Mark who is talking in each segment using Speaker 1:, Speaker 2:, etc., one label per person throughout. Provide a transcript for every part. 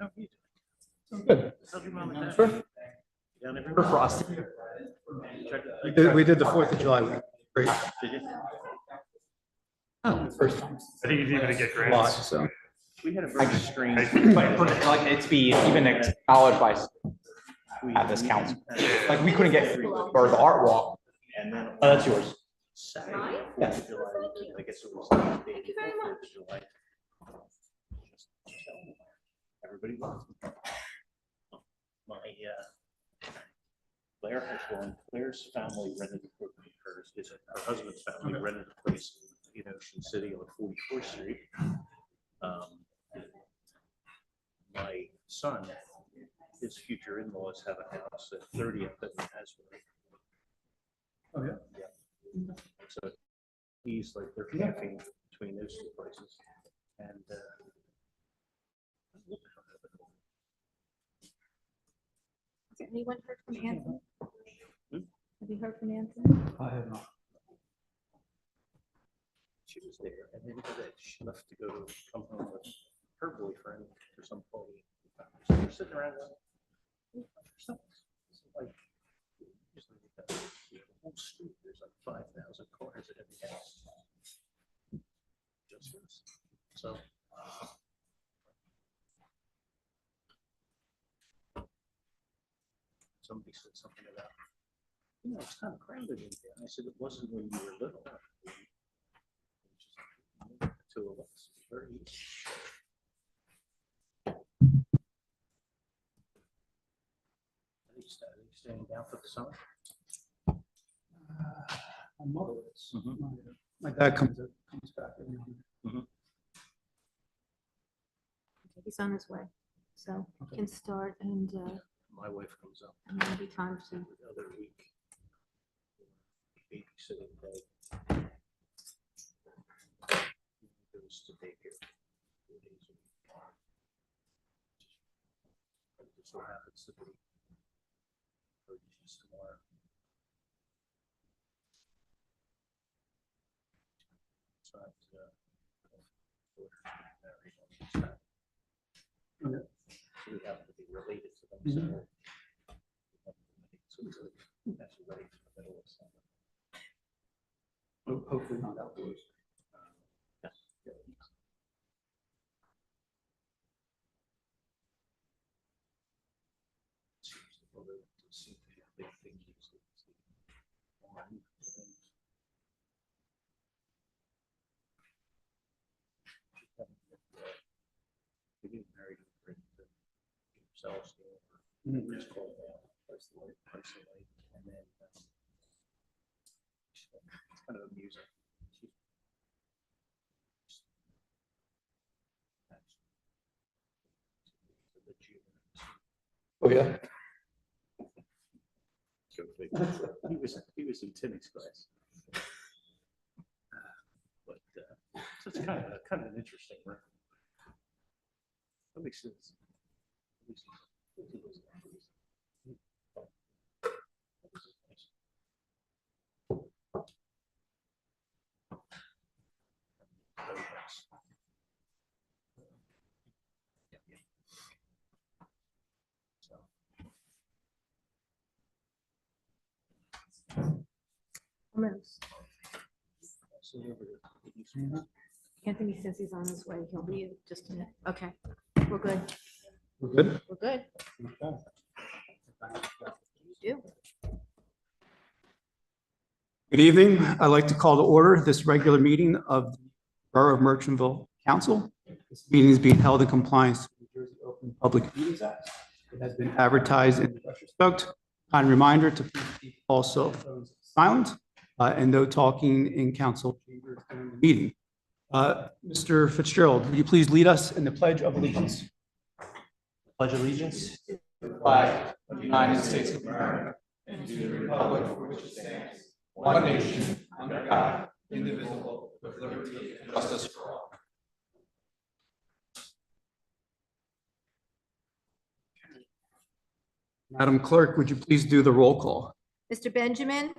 Speaker 1: How are you doing?
Speaker 2: Good.
Speaker 1: How's your mom and dad?
Speaker 2: Sure.
Speaker 1: Down everywhere?
Speaker 2: For Frosty.
Speaker 1: Check
Speaker 2: We did the 4th of July week. Great.
Speaker 1: Did you?
Speaker 2: Oh, first time.
Speaker 3: I think he's even to get
Speaker 2: Lot,
Speaker 3: grants.
Speaker 2: so.
Speaker 1: We had a very strange.
Speaker 4: Like it's be even acknowledged by at this council. Like we couldn't get or the art walk.
Speaker 1: And then.
Speaker 4: That's yours.
Speaker 1: Saturday,
Speaker 4: Yeah.
Speaker 1: 4th of July, I guess it was the day
Speaker 5: Thank you very
Speaker 1: before
Speaker 5: much.
Speaker 1: 4th of July. Everybody loves them. My, Claire has one, Claire's family rented, her husband's family rented a place in Ocean City on 44th Street. My son, his future in-laws have a house at 30th and Asbury.
Speaker 2: Oh, yeah.
Speaker 1: So he's like, they're camping between those two places. And
Speaker 5: Has anyone heard from Anthony?
Speaker 1: Hmm?
Speaker 5: Have you heard from Anthony?
Speaker 2: I have not.
Speaker 1: she was there, and then she left to go come home with her boyfriend for some party. So we're sitting around like, the whole street, there's like 5,000 cars at every house. Just this. So. Somebody said something about, it's kind of crowded in there. And I said, it wasn't when you were little. The two of us, very easy. Are you staying down for the summer?
Speaker 2: My mother is.
Speaker 1: Mhm.
Speaker 2: My dad comes back. every now and then.
Speaker 5: He's on his way, so
Speaker 2: Okay.
Speaker 5: can start and
Speaker 1: My wife comes up
Speaker 5: maybe time to.
Speaker 1: the other week. Babysitting day. Goes to daycare 4 days a week. It just so happens to be purchase tomorrow. So married on this side.
Speaker 2: Okay.
Speaker 1: So we happen to be related to them.
Speaker 2: Mhm.
Speaker 1: So it's like, that's ready for the middle of summer.
Speaker 2: Hopefully not outdoors.
Speaker 1: Yes. Yeah. They get married themselves.
Speaker 2: Mhm.
Speaker 1: It's called Price the Light, and then it's kind of amusing.
Speaker 2: Oh, yeah.
Speaker 1: He was in Timmy's class. But so it's kind of an interesting room. That makes sense.
Speaker 5: Almost. Anthony says he's on his way. He'll be in just a minute. Okay, we're good.
Speaker 2: We're good?
Speaker 5: We're good.
Speaker 2: Okay.
Speaker 5: You do.
Speaker 2: Good evening. I'd like to call to order this regular meeting of the Borough of Merchantville Council. This meeting is being held in compliance with the New Jersey Open Public Meetings Act. It has been advertised in the Register Stoked. Kind reminder to please keep all cell phones silent and no talking in council chambers during the meeting. Mr. Fitzgerald, would you please lead us in the Pledge of Allegiance?
Speaker 4: Pledge allegiance to the flag of the United States of America and to the republic for which it stands, one nation, under God, indivisible, with liberty and justice for all.
Speaker 2: Madam Clerk, would you please do the roll call?
Speaker 5: Mr. Benjamin,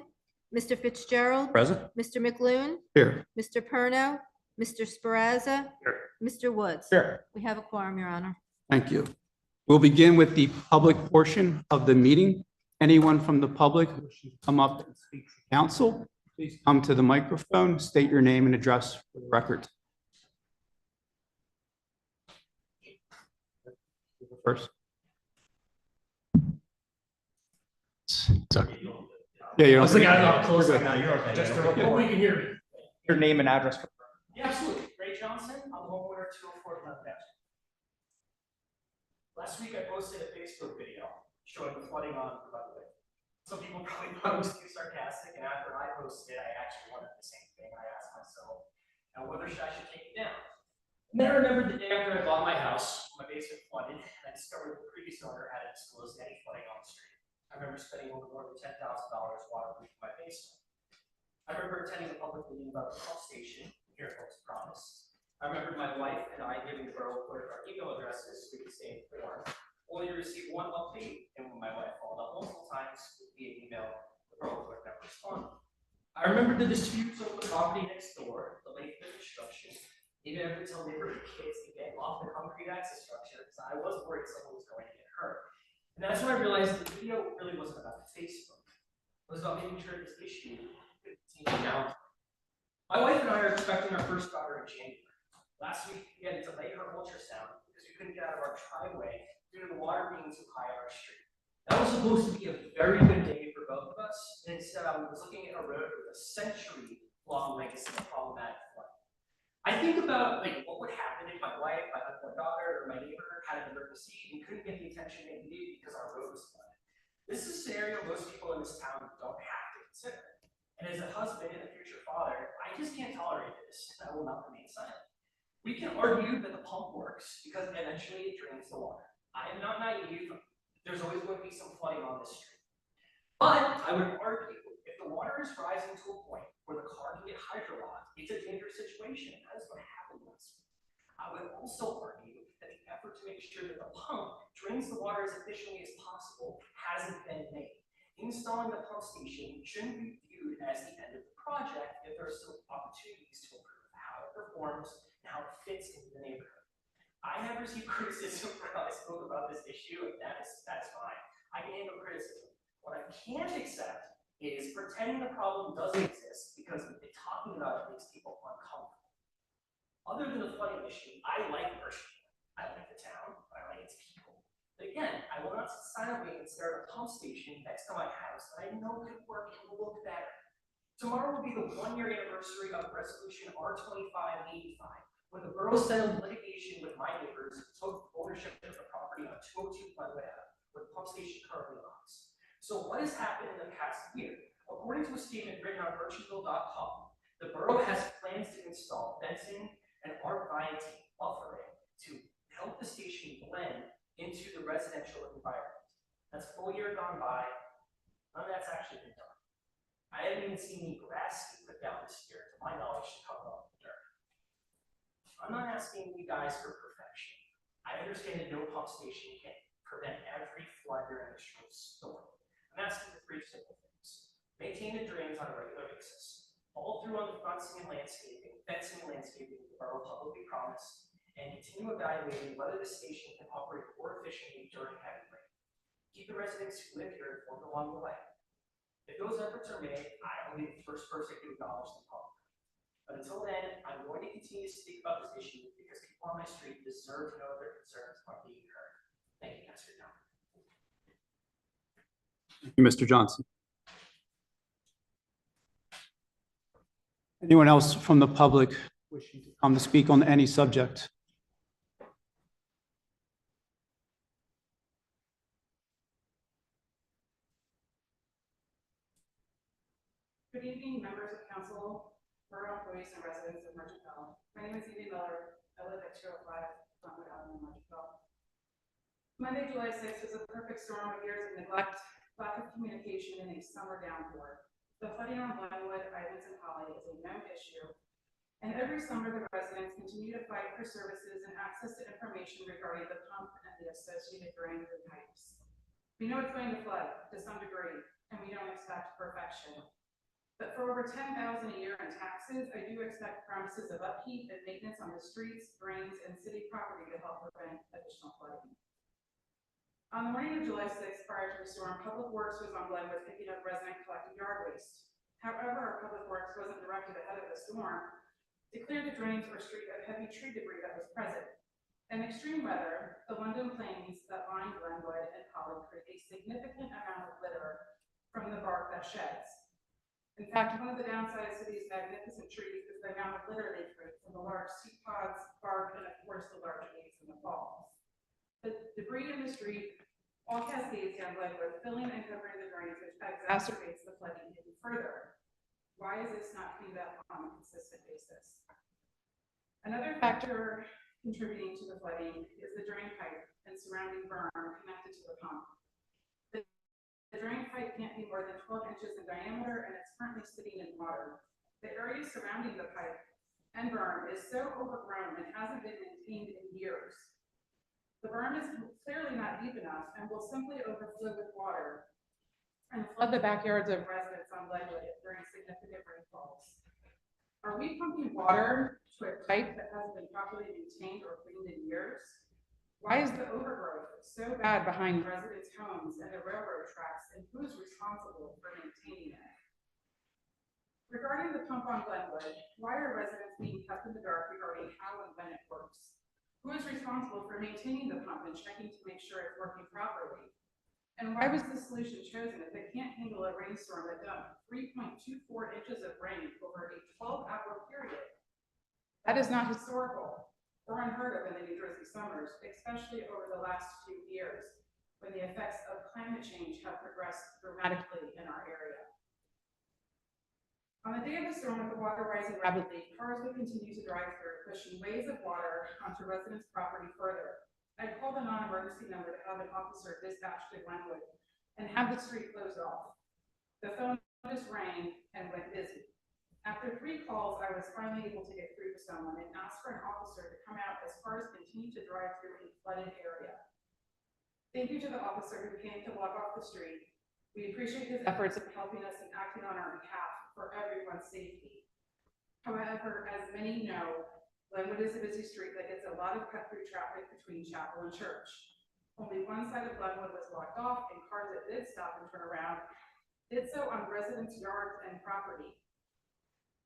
Speaker 5: Mr. Fitzgerald,
Speaker 2: Present.
Speaker 5: Mr. McLoone,
Speaker 2: Here.
Speaker 5: Mr. Perno, Mr. Sperazza,
Speaker 1: Here.
Speaker 5: Mr. Woods.
Speaker 2: Here.
Speaker 5: We have a quorum, Your Honor.
Speaker 2: Thank you. We'll begin with the public portion of the meeting. Anyone from the public wishing to come up and speak to council, please come to the microphone, state your name and address for the record. First.
Speaker 3: Sorry.
Speaker 2: Yeah, you
Speaker 3: I was
Speaker 2: don't.
Speaker 3: like, I don't know how close I am. You're okay.
Speaker 4: Just to
Speaker 3: Hope
Speaker 4: report.
Speaker 3: you can hear me.
Speaker 4: Your name and address.
Speaker 3: Yeah, absolutely. Ray Johnson, I'm homeowner 204 Glen Avenue. Last week I posted a Facebook video showing the flooding on Broadway. Some people probably thought it was too sarcastic, and after I posted it, I actually wondered the same thing. I asked myself, now whether I should take it down. And then I remembered the day after I bought my house, my basement flooded, and I discovered the previous owner hadn't disclosed any flooding on the street. I remember spending over more than $10,000 waterproofing my basement. I remember attending a public meeting about the pump station, here folks promised. I remember my wife and I giving the borough clerk our email addresses so we could stay informed, only to receive one update, and when my wife followed up multiple times via email, the borough clerk never responded. I remember the disputes over the property next door, the length of construction, even having to tell neighborhood kids to get off the concrete access structure because I was worried someone was going to get hurt. And that's when I realized the video really wasn't about Facebook. It was about making sure this issue could continue down. My wife and I are expecting our first daughter in January. Last week, we had to delay her ultrasound because we couldn't get out of our driveway due to the water being too high on our street. That was supposed to be a very good day for both of us, and instead I was looking at a road with a century-long legacy of problematic flooding. I think about what would happen if my wife, my daughter, or my neighbor had an emergency and couldn't get the attention they needed because our road was flooded. This is a scenario most people in this town don't have to consider. And as a husband and a future father, I just can't tolerate this, and I will not remain silent. We can argue that the pump works because eventually it drains the water. I am not naive. There's always going to be some flooding on this street. But I would argue if the water is rising to a point where the car can get hydrolocked, it's a dangerous situation. That is what happened last week. I would also argue that the effort to make sure that the pump drains the water as efficiently as possible hasn't been made. Installing the pump station shouldn't be viewed as the end of the project if there are still opportunities to improve how it performs and how it fits into the neighborhood. I have received criticism for how I spoke about this issue, and that's fine. I can handle criticism. What I can't accept is pretending the problem doesn't exist because talking about it makes people uncomfortable. Other than the flooding issue, I like Merchant. I like the town, I like its people. But again, I will not sit silently and stare at a pump station next to my house that I know could work and will look better. Tomorrow will be the 1-year anniversary of Resolution R2585, when the borough settled litigation with my neighbors who took ownership of the property on 202 Glenwood Ave, where the pump station currently lies. So what has happened in the past year? According to a statement written on merchantville.com, the borough has plans to install fencing and arborvitae buffering to help the station blend into the residential environment. That's a full year gone by. None of that's actually been done. I haven't even seen any grass being put down this year, to my knowledge, to cover up the dirt. I'm not asking you guys for perfection. I understand that no pump station can prevent every flood during an extreme storm. I'm asking for 3 simple things. Maintain the drains on a regular basis. Follow through on the fencing and landscaping the borough publicly promised, and continue evaluating whether the station can operate more efficiently during heavy rain. Keep the residents who live here informed along the way. If those efforts are made, I will be the first person to acknowledge them publicly. But until then, I'm going to continue to speak about this issue because people on my street deserve to know their concerns are being heard. Thank you guys for your time.
Speaker 2: Thank you, Mr. Johnson. Anyone else from the public wishing to come to speak on any subject?
Speaker 6: Good evening, members of council, borough employees, and residents of Merchantville. My name is Evie Miller. I live at 205 Glenwood Avenue, Merchantville. Monday, July 6th was a perfect storm of years of neglect, lack of communication, and a summer downpour. The flooding on Glenwood, Islands, and Holly is a known issue, and every summer the residents continue to fight for services and access to information regarding the pump and the associated drains and pipes. We know it's going to flood to some degree, and we don't expect perfection. But for over $10,000 a year in taxes, I do expect promises of upkeep and maintenance on the streets, drains, and city property to help prevent additional flooding. On the morning of July 6th, prior to the storm, Public Works was on Glenwood picking up resident collected yard waste. However, our Public Works wasn't directed ahead of the storm to clear the drains or street of heavy tree debris that was present. In extreme weather, the London plains that line Glenwood and Holly create a significant amount of litter from the bark that sheds. In fact, one of the downsides to these magnificent trees is the amount of litter they create from the large seed pods, bark, and of course the large leaves in the fall. The debris in the street all cascades down Glenwood, filling and covering the drains, which exacerbates the flooding even further. Why is this not cleaned up on a consistent basis? Another factor contributing to the flooding is the drain pipe and surrounding berm connected to the pump. The drain pipe can't be more than 12 inches in diameter, and it's currently sitting in water. The area surrounding the pipe and berm is so overgrown and hasn't been maintained in years. The berm is clearly not deep enough and will simply overflow with water and flood the backyards of residents on Glenwood during significant rainfalls. Are we pumping water to a pipe that hasn't been properly maintained or cleaned in years? Why is the overgrowth so bad behind residents' homes and the railroad tracks, and who's responsible for maintaining it? Regarding the pump on Glenwood, why are residents being kept in the dark regarding how and when it works? Who is responsible for maintaining the pump and checking to make sure it's working properly? And why was this solution chosen if it can't handle a rainstorm that dumped 3.24 inches of rain over a 12-hour period? That is not historical or unheard of in the New Jersey summers, especially over the last few years, when the effects of climate change have progressed dramatically in our area. On the day of the storm, with the water rising rapidly, cars would continue to drive through, pushing waves of water onto residents' property further. I called the non-emergency number to have an officer dispatched to Glenwood and have the street closed off. The phone just rang and went busy. After 3 calls, I was finally able to get through to someone and ask for an officer to come out as cars continue to drive through a flooded area. Thank you to the officer who came to block off the street. We appreciate his efforts in helping us and acting on our behalf for everyone's safety. However, as many know, Glenwood is a busy street that gets a lot of cut-through traffic between chapel and church. Only one side of Glenwood was blocked off, and cars that did stop and turn around did so on residents' yards and property.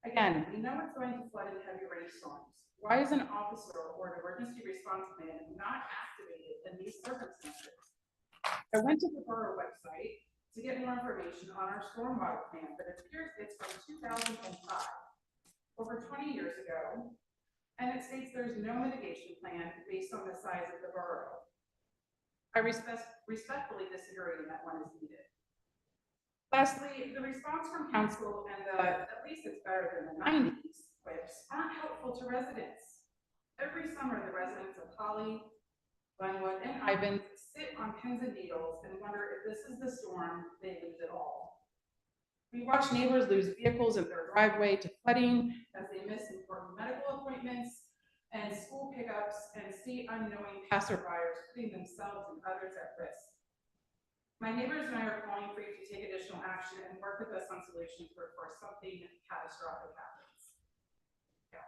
Speaker 6: Again, we know it's going to flood in heavy rainstorms. Why is an officer or an emergency response plan not activated in these circumstances? I went to the Borough website to get more information on our stormwater plan, but it appears it's from 2005, over 20 years ago, and it states there's no mitigation plan based on the size of the borough. I respectfully disagree that one is needed. Lastly, the response from council and at least it's better than the 90s whips, aren't helpful to residents. Every summer, the residents of Holly, Glenwood, and Ivan sit on pins and needles and wonder if this is the storm they lose it all. We watch neighbors lose vehicles in their driveway to flooding as they miss important medical appointments and school pickups and see unknowing passerbyers putting themselves and others at risk. My neighbors and I are calling for you to take additional action and work with us on solutions before something catastrophic happens. Yeah.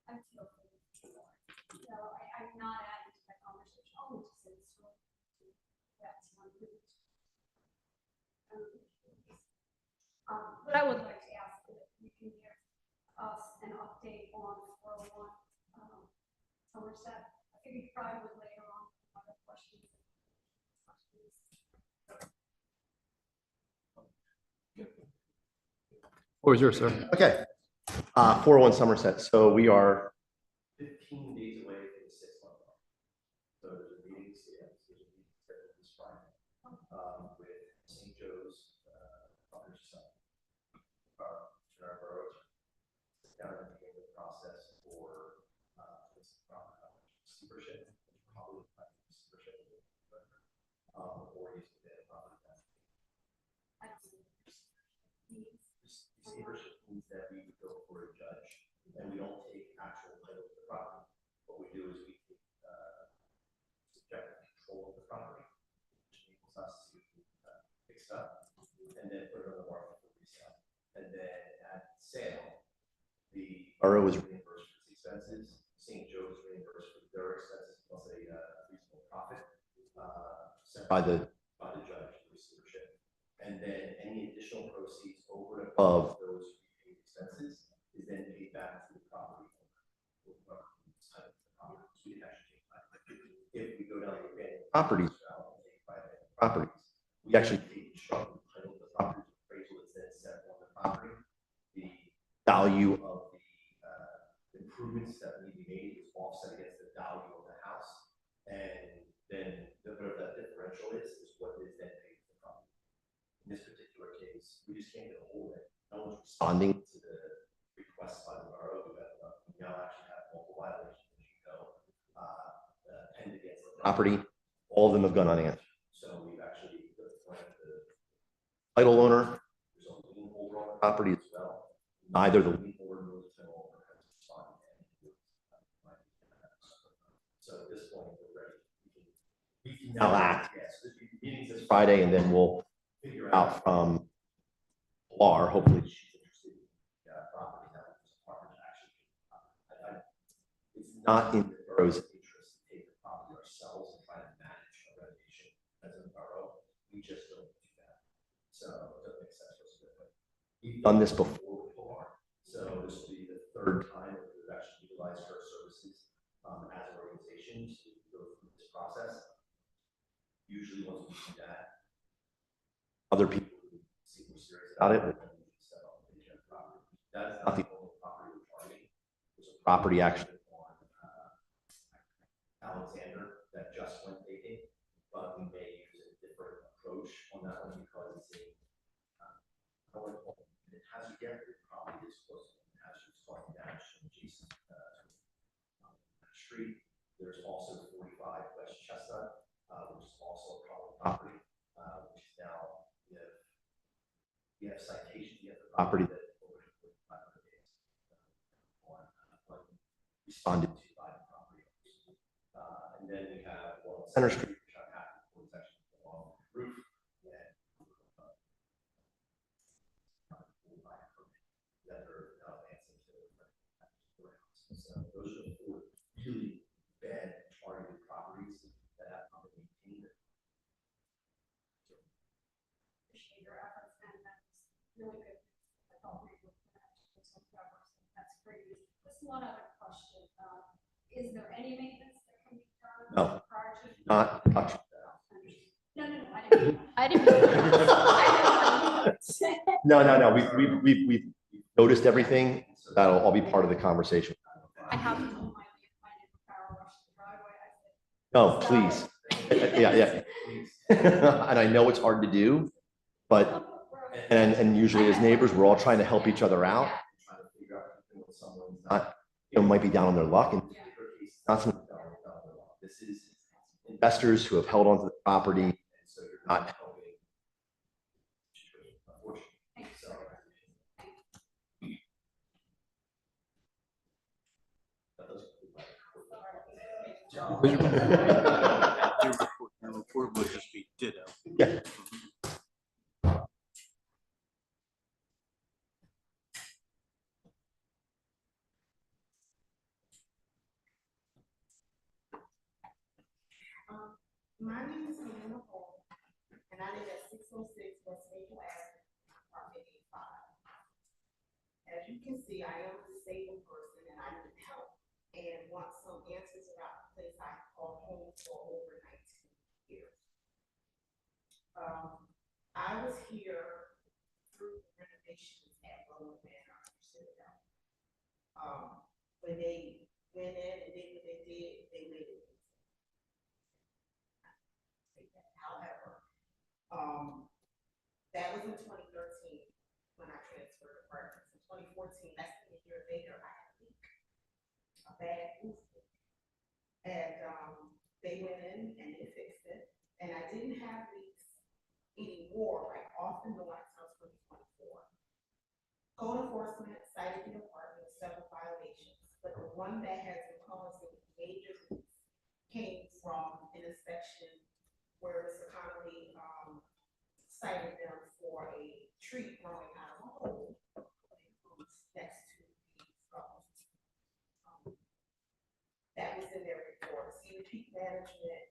Speaker 7: I'm still so I'm not adding to that conversation. Only to say that's one thing. But I would like to ask if you can give us an update on 401 Somerset. I figured probably would later on other questions.
Speaker 2: Floor is yours, sir.
Speaker 8: Okay. 401 Somerset. So we are
Speaker 1: 15 days away from the 6-month mark. So there's a meeting, there's a meeting scheduled this Friday with St. Joe's Father's Son, our borough, down at the beginning of the process for this receivership, probably receivership, or using the property tax. Receivership means that we would go for a judge and we don't take actual title to the property. fixed up and then put it on the market for resale. And then at sale, the borough is reimbursed for its expenses, St. Joe's reimbursed for their expenses plus a reasonable profit set by the judge, the receivership. And then any additional proceeds over and above those repaid expenses is then paid back to the property owner. If we go down the abandoned properties route, properties, we actually take constructive title of the property, appraisal is then set on the property. The value of the improvements that need to be made is offset against the value of the house, and then whatever that differential is what is then paid to the property. In this particular case, we just can't get a hold of it. No one's responding to the request by the borough. We now actually have multiple violations, as you know, penned against the property. All of them have gone unanswered. So we've actually went to the title owner. There's a lien holder on the property as well. Neither the lien holder nor the title owner has responded. So at this point, we're ready. We can now act. Yes, there's meetings this Friday, and then we'll figure out from Lar, hopefully she's interested in property now. It's not in the borough's interest to take the property ourselves and try to manage a renovation as a borough. We just don't do that. So it doesn't make sense for us to do it. We've done this before with Lar. So this will be the third time that we've actually utilized her services as an organization to go through this process. Usually once we do that, other people who seem more serious about it will set up the property. That's not the only property we're targeting. There's a property actually on Alexander that just went vacant, but we may use a different approach on that one because it's a it hasn't yet, but it probably is close to it has causing damage to adjacent street. There's also 45 West Chestnut, which is also a problem property, which is now we have citations against the property that over 500 days responded to by the property owners. And then we have Center Street, which I'm happy for, is actually along the roof. That are now advancing to the house. So those are the four really bad targeted properties that have not been maintained.
Speaker 7: Appreciate your efforts, and that's really good. I thought we were actually some progress, and that's great. Just one other question. Is there any maintenance that can be done?
Speaker 8: No.
Speaker 7: Prior to
Speaker 8: Not touch.
Speaker 7: No, I didn't.
Speaker 8: No. We've noticed everything. So that'll all be part of the conversation.
Speaker 7: I have to told my power wash the driveway. I said,
Speaker 8: No, please. Yeah. And I know it's hard to do, but and usually as neighbors, we're all trying to help each other out. Trying to figure out if someone's not, might be down on their luck, and not some. This is investors who have held onto the property, and so you're not helping.
Speaker 9: Your report would just be ditto.
Speaker 8: Yeah.
Speaker 10: My name is Amanda Hall, and I live at 606 West Maple Avenue, apartment 85. As you can see, I am a disabled person and I need help and want some answers about the place I called home for over 19 years. I was here through the renovations at Borough Manor, Citadel. When they went in and did what they did, they made it. However, that was in 2013 when I transferred apartments. In 2014, less than a year later, I had a leak, a bad roof leak. And they went in and they fixed it. And I didn't have leaks anymore, like off and on until 2024. Code enforcement cited the apartment with several violations, but the one that has been causing major leaks came from an inspection where Mr. Connolly cited them management,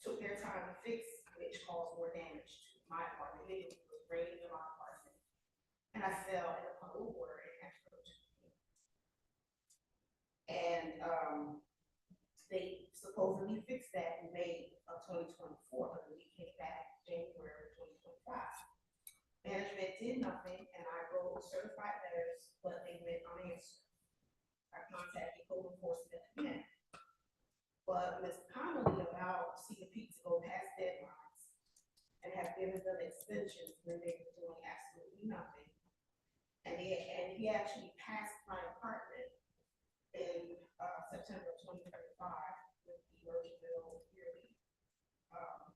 Speaker 10: took their time to fix, which caused more damage to my apartment. It was raining in my apartment. And I fell in a puddle of water and had to go to the clinic. And, they supposedly fixed that in May of 2024, but we came back January 2025. Management did nothing, and I wrote certified letters, but they went unanswered. I contacted code enforcement again. But Ms. Connolly allowed CDP to go past deadlines and have given them extensions when they were doing absolutely nothing. And he actually passed my apartment in September 2025 with the Merchantville yearly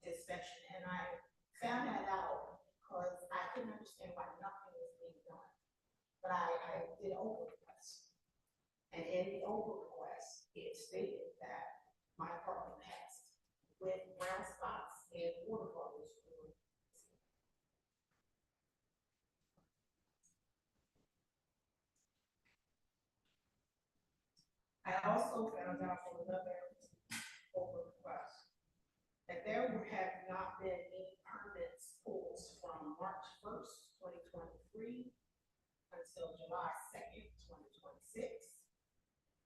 Speaker 10: inspection. And I found that out because I couldn't understand why nothing was being done. But I did an open request. And in the open request, it stated that my apartment passed with brown spots and water bubbles. I also found out from another open request that there have not been any permits pulled from March 1st, 2023 until July 2nd, 2026.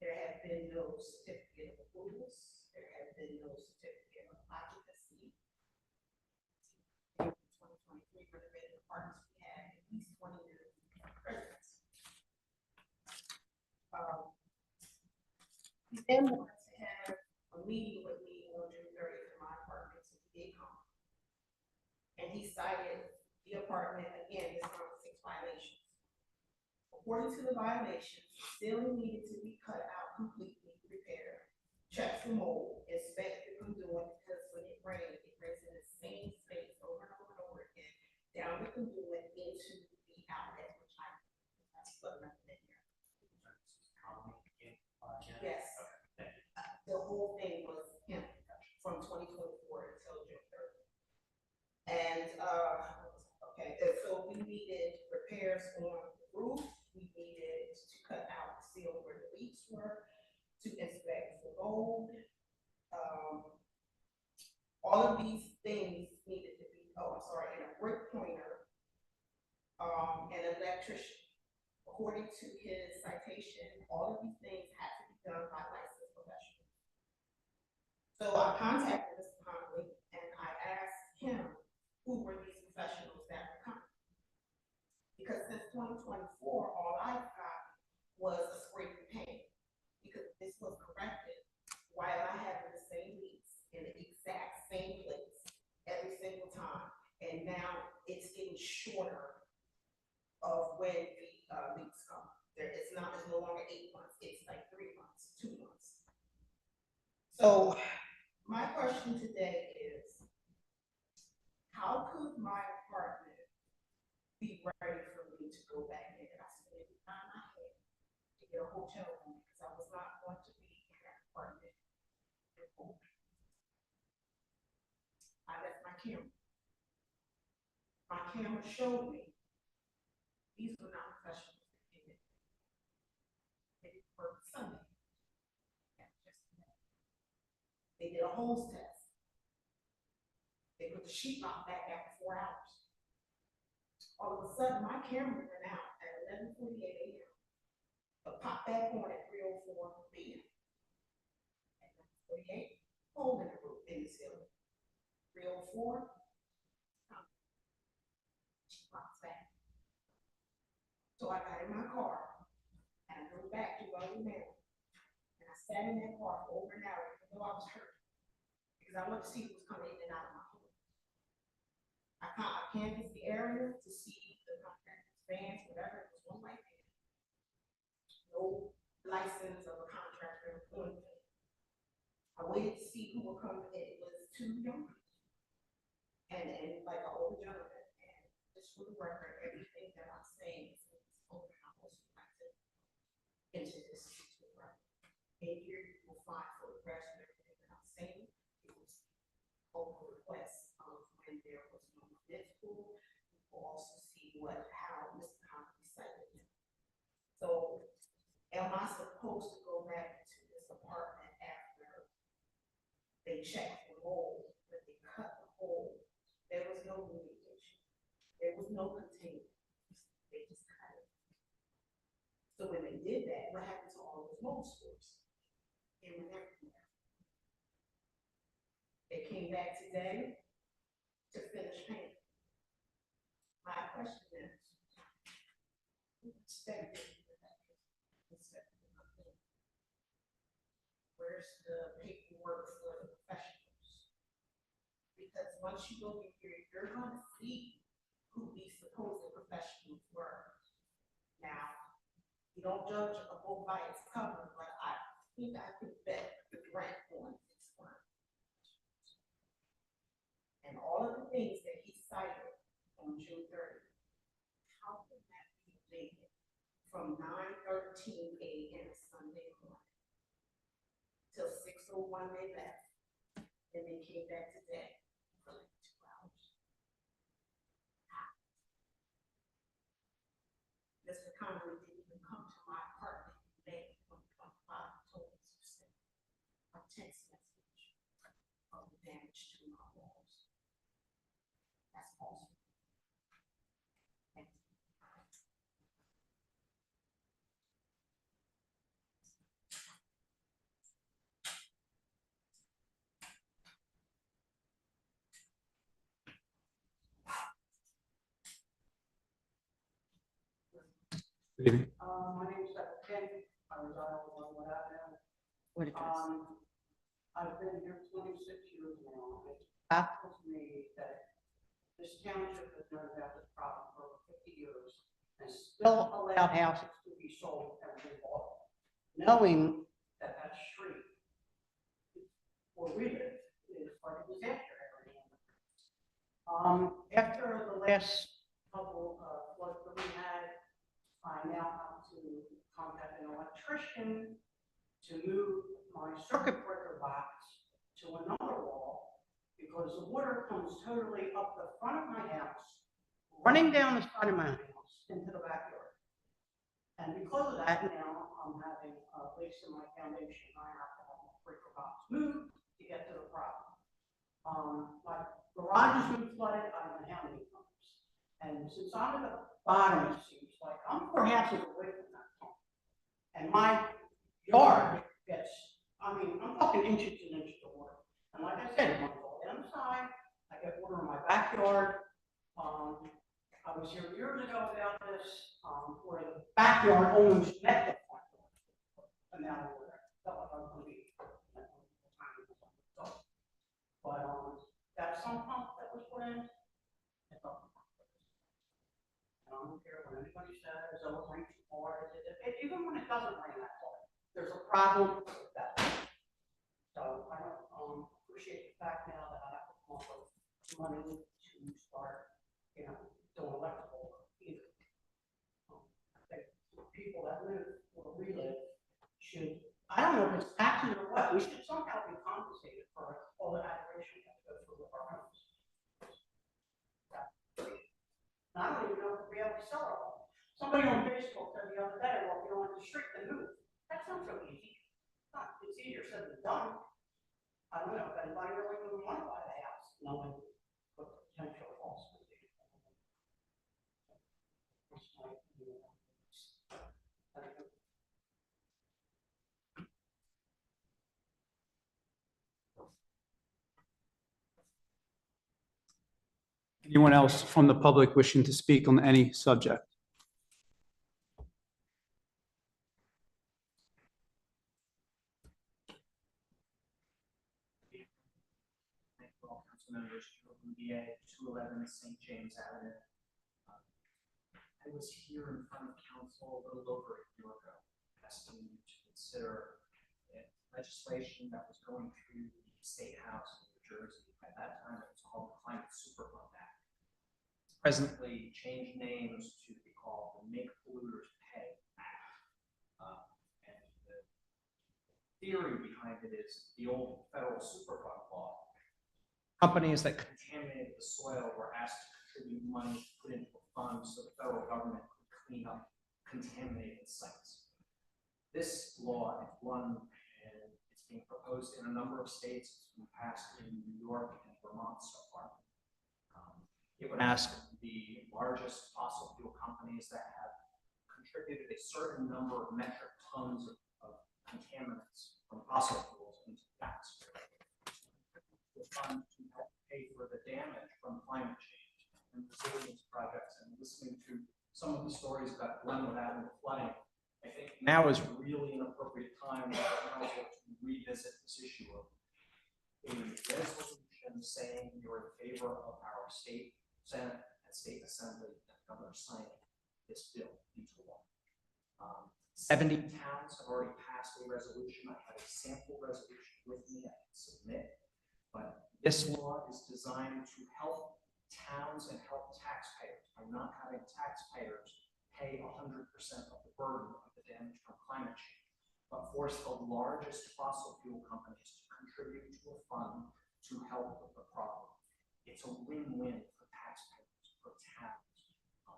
Speaker 10: There have been no certificate of approvals. There have been no certificate of occupancy. In 2023 renovated apartments, we had at least 20 residents. He then wanted to have a meeting with me on June 30th in my apartment, so he did come. And he cited the apartment again, this time 6 violations. According to the violations, ceiling needed to be cut out completely, repaired, checked for mold, inspected from doing, because when it rains in the same space over and over and over again, down the conduit into the outlet, which that's put nothing in here. Yes. The whole thing was him from 2024 until June 30th. And, okay, and so we needed repairs on the roof. We needed to cut out the seal where the leaks were, to inspect for mold. All of these things needed to be, and a brick pointer, an electrician. According to his citation, all of these things had to be done by licensed professionals. So I contacted Mr. Connolly and I asked him who were these professionals that were coming. Because since 2024, all I got was a spray paint, because this was corrected while I had the same leaks in the exact same place every single time. And now it's getting shorter of when the leaks come. It's no longer 8 months, it's like 3 months, 2 months. So my question today is, how could my apartment be ready for me to go back in? And I spent every time I had to get a hotel room because I was not going to be in that apartment. I left my camera. My camera showed me these were not professionals that did it. They did work Sunday. They did a hose test. They put the sheetrock back after 4 hours. All of a sudden, my camera went out at 11:48 a.m. But popped back on at 3:04 p.m. At 11:48, hole in the roof in the ceiling. 3:04, sheetrock's back. So I got in my car and I drove back to Borough. And I sat in that car for over an hour, even though I was hurt, because I wanted to see what was coming in and out of my home. I canvassed the area to see the contractor's fans, whatever. It was one white van. No license of a contractor or anything. I waited to see who would come in. It was 2 young people and like an older gentleman. And just for the record, everything that I'm saying is over how most of my into this record. And here you will find for the rest of everything that I'm saying, it was over requests of when there was no event pool. You will also see how Mr. Connolly cited it. So am I supposed to go back to this apartment after they checked the hole, but they cut the hole. There was no remediation. There was no containment. They just cut it. So when they did that, what happened to all those mold spores? It went everywhere. They came back today to finish painting. My question is, who inspected that? Where's the paperwork for the professionals? Because once you go in here, you're gonna see who these supposed professionals were. Now, you don't judge a book by its cover, but I could bet the grant on its one. And all of the things that he cited on June 30th, how can that be dated from 9:13 a.m. Sunday morning till 6:01 they left, and they came back today for like 2 hours? Mr. Conley didn't even come to my apartment in May 2025, told me to send a text message of the damage to my walls. That's awesome. Thank you.
Speaker 2: Good evening.
Speaker 11: My name is Ken. I reside on One Avenue.
Speaker 5: What address?
Speaker 11: I've been here 26 years now. It baffles me that this township has known about this problem for over 50 years and still allowed houses to be sold and rebought, knowing that that street where we live is like a disaster every day. After the last couple of floods that we had, I now have to contact an electrician to move my circuit breaker box to another wall because the water comes totally up the front of my house, running down the side of my house into the backyard. And because of that, now I'm having leaks in my foundation. I have to have my breaker box moved to get to the problem. My garage has been flooded, I don't know how many times. And since I'm at the bottom, it seems like I'm 4 houses away from that pump. And my yard gets, I'm talking inches and inches of water. And like I said, it runs all down the side. I get water in my backyard. I was here years ago about this, where the backyard almost met the front door. And now water felt like I was going to be. But that sump pump that was put in, I don't care what anybody says, oh, it rains too hard. Even when it doesn't rain that hard, there's a problem with that. So I don't appreciate the fact now that I have to come up with money to start, doing electrical work either. I think people that live where we live should, I don't know if it's taxes or what, we should somehow be compensated for all the aggravation that goes through with our homes. I don't even know if we'll be able to sell it all. Somebody on Facebook said the other day, well, if you don't want the street, then move. That's not so easy. It's easier said than done. I don't know if anybody really would want to buy the house, knowing what the potential cost would be.
Speaker 2: Anyone else from the public wishing to speak on any subject?
Speaker 3: Thank you all, council members, BA 211 St. James Avenue. I was here in front of council a little over a year ago, asking you to consider legislation that was going through the State House in New Jersey. At that time, it was called the Climate Superfund Act. It's presently changed names to be called the Make Polluters Pay Act. And the theory behind it is the old federal Superfund law. Companies that contaminated the soil were asked to contribute money put into a fund so the federal government could clean up contaminated sites. This law, if run in its It's being proposed in a number of states. It's been passed in New York and Vermont so far. It would ask the largest fossil fuel companies that have contributed a certain number of metric tons of contaminants from fossil fuels into gas. The fund to help pay for the damage from climate change and resilience projects. And listening to some of the stories about Glenwood Avenue flooding, I think now is really an appropriate time for the council to revisit this issue of a resolution saying you're in favor of our state Senate and state assembly and governor signing this bill into law. 70 towns have already passed a resolution. I have a sample resolution with me I can submit, but this law is designed to help towns and help taxpayers by not having taxpayers pay 100% of the burden of the damage from climate change, but force the largest fossil fuel companies to contribute to a fund to help with the problem. It's a win-win for taxpayers, for towns.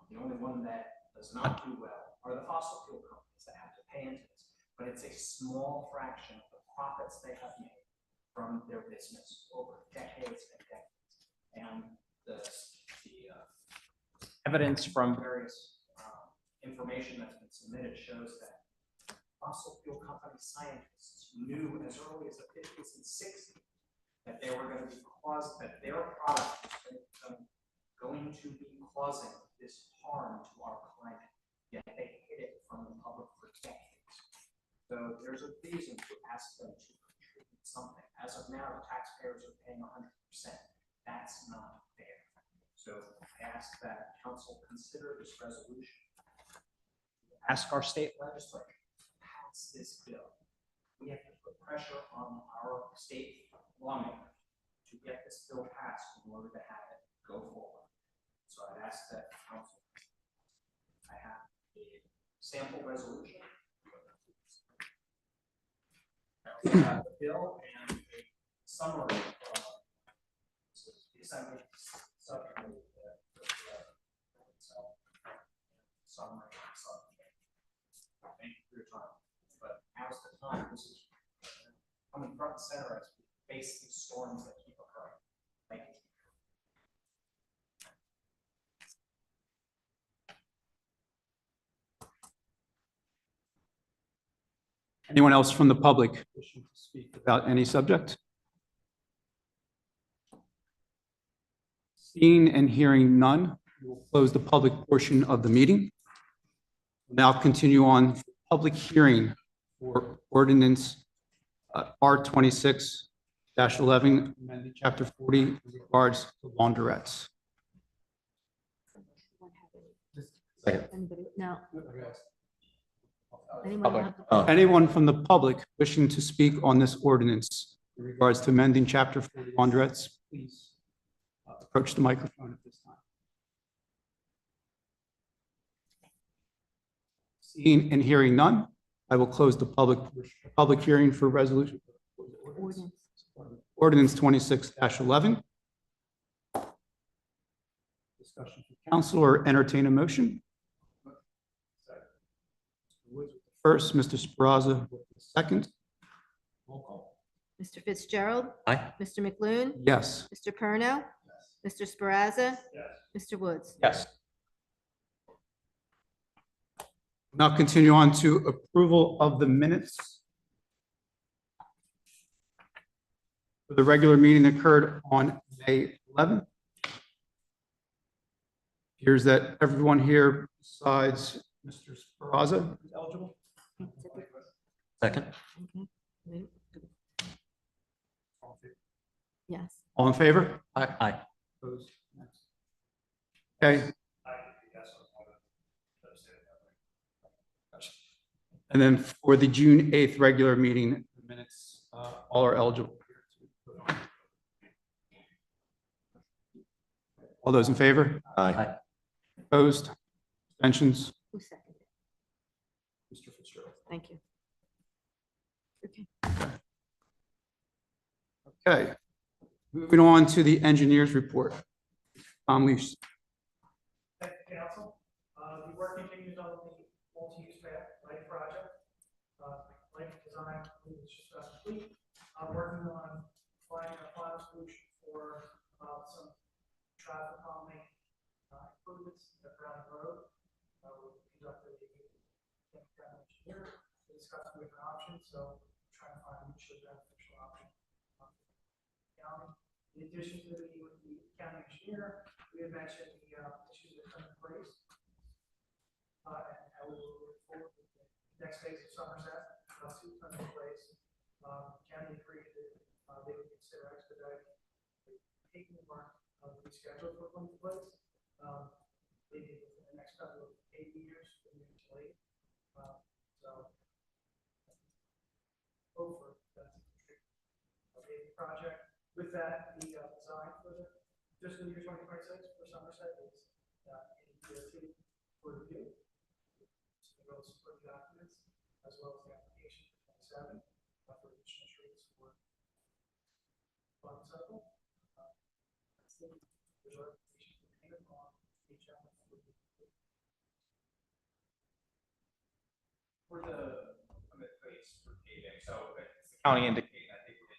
Speaker 3: The only one that does not do well are the fossil fuel companies that have to pay into this, but it's a small fraction of the profits they have made from their business over decades and decades. And the evidence from various information that's been submitted shows that fossil fuel company scientists knew as early as the 50s and 60s that they were going to be that their product was going to be causing this harm to our climate, yet they hid it from the public for decades. So there's a reason to ask them to contribute something. As of now, the taxpayers are paying 100%. That's not fair. So I ask that council consider this resolution. Ask our state legislature to pass this bill. We have to put pressure on our state lawmakers to get this bill passed in order to have it go forward. So I'd ask that council. I have a sample resolution. I also have the bill and a summary of the assembly subcommittee summary. Thank you for your time. But now's the time. This is coming front and center as we face these storms that keep occurring. Thank you.
Speaker 2: Anyone else from the public wishing to speak about any subject? Seeing and hearing none, we will close the public portion of the meeting. We'll now continue on to public hearing for ordinance R26-11, amending Chapter 40 in regards to laundrettes.
Speaker 5: Anybody? No. Anyone?
Speaker 2: Anyone from the public wishing to speak on this ordinance in regards to amending Chapter 40 laundrettes, please approach the microphone at this time. Seeing and hearing none, I will close the public hearing for resolution. Ordinance 26-11. Discussion from council or entertain a motion. First, Mr. Speraza, second. Roll call.
Speaker 5: Mr. Fitzgerald.
Speaker 8: Aye.
Speaker 5: Mr. McLoone.
Speaker 2: Yes.
Speaker 5: Mr. Perno. Mr. Speraza. Mr. Woods.
Speaker 4: Yes.
Speaker 2: Now continue on to approval of the minutes for the regular meeting that occurred on May 11th. Appears that everyone here besides Mr. Speraza is eligible.
Speaker 8: Second.
Speaker 5: Okay. Yes.
Speaker 2: All in favor?
Speaker 8: Aye.
Speaker 2: Opposed? Okay. And then for the June 8th regular meeting, the minutes, all are eligible. All those in favor?
Speaker 8: Aye.
Speaker 2: Opposed? Abstentions?
Speaker 5: Who seconded?
Speaker 2: Mr. Fitzgerald.
Speaker 5: Thank you. Okay.
Speaker 2: Okay. Moving on to the engineer's report. Tom Leach.
Speaker 3: Thank you, council. The work continues on the multi-use path light project. Light design is just complete. I'm working on finding a final solution for some traffic calming improvements at Brown Road. We conducted a county engineer to discuss different options, so trying to find a mutually beneficial option. County. In addition to the meeting with the county engineer, we had mentioned the issues that come in place. And how we will move forward with the next phase of Somerset, two come in place. County agreed that they would consider expediting taking work rescheduled for come into place. Maybe within the next couple of 8 years, late. So over that's a big project. With that, the design for the fiscal year 2026 for Somerset is in year 2 for review. So those supporting documents, as well as the application for 27 for additional streets for fund cycle. There's our application for payment on each element.
Speaker 4: For the limit place for paving, so the county indicated that they would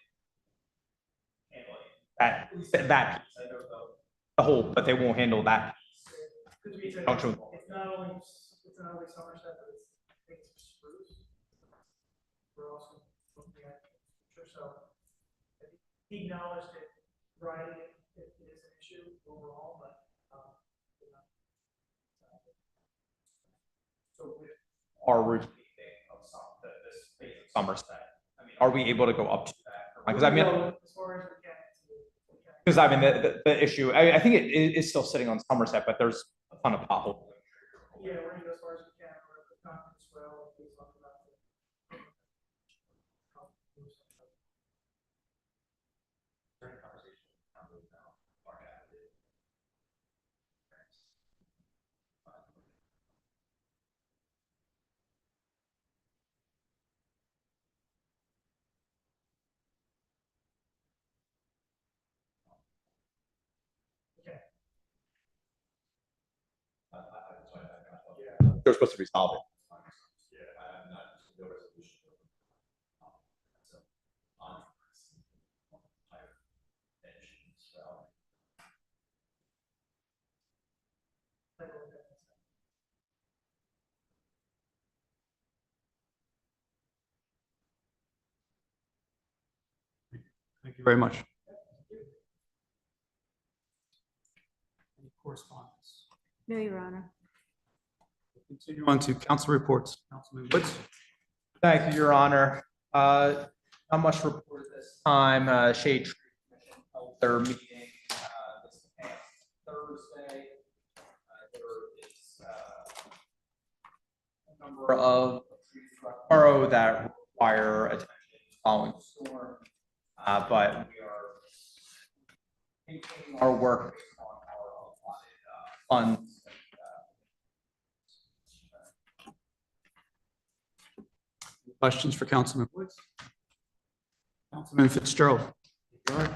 Speaker 4: handle that piece. I know the whole, but they won't handle that piece.
Speaker 3: It's not only Somerset, but it's Spruce. We're also looking at so he acknowledged that writing it is an issue overall, but
Speaker 4: so with our route of this phase of Somerset, I mean, are we able to go up to that? Because I mean,
Speaker 3: as far as we can.
Speaker 4: because I mean the issue, I think it is still sitting on Somerset, but there's a ton of potholes.
Speaker 3: Yeah, we're gonna go as far as we can. We're at the conference well. We talked about the
Speaker 4: They're supposed to resolve it.
Speaker 2: Thank you very much. Any correspondence?
Speaker 5: No, Your Honor.
Speaker 2: Continue on to council reports. Councilman Woods.
Speaker 4: Thank you, Your Honor. Not much report this time. Shade Tree Commission held their meeting this past Thursday. There is a number of trees throughout the borough that require attention following the storm, but we are maintaining our work based on our allotted funds.
Speaker 2: Questions for Councilman Woods? Councilman Fitzgerald.
Speaker 12: Start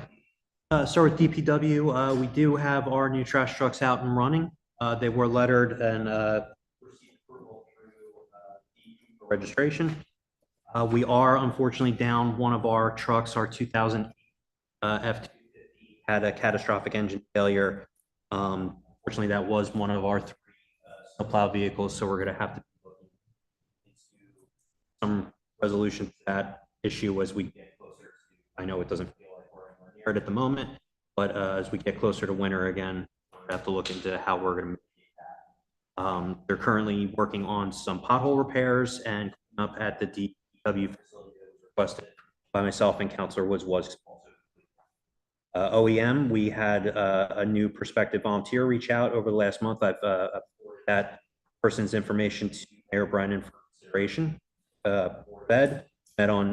Speaker 12: with DPW. We do have our new trash trucks out and running. They were lettered and received approval through registration. We are unfortunately down one of our trucks, our 2000 F250 had a catastrophic engine failure. Fortunately, that was one of our 3 snowplow vehicles, so we're going to have to be looking into some resolution to that issue as we get closer to, I know it doesn't feel like we're anywhere near it at the moment, but as we get closer to winter again, we'll have to look into how we're going to mitigate that. They're currently working on some pothole repairs and up at the DPW facility that was requested by myself and Councilor Woods was also OEM. We had a new prospective volunteer reach out over the last month. I've forwarded that person's information to Mayor Brennan for consideration. Board of Ed met on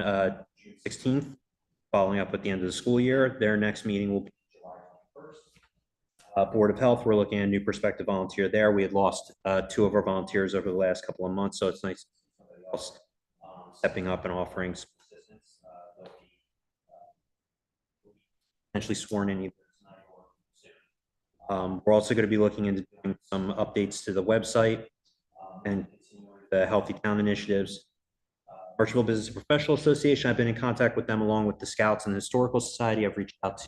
Speaker 12: June 16th, following up at the end of the school year. Their next meeting will be July 21st. Board of Health, we're looking at a new prospective volunteer there. We had lost 2 of our volunteers over the last couple of months, so it's nice to see somebody else stepping up and offering some assistance. They'll be potentially sworn in either tonight or soon. We're also going to be looking into doing some updates to the website and continuing the Healthy Town initiatives. Marshville Business and Professional Association, I've been in contact with them along with the Scouts and the Historical Society. I've reached out to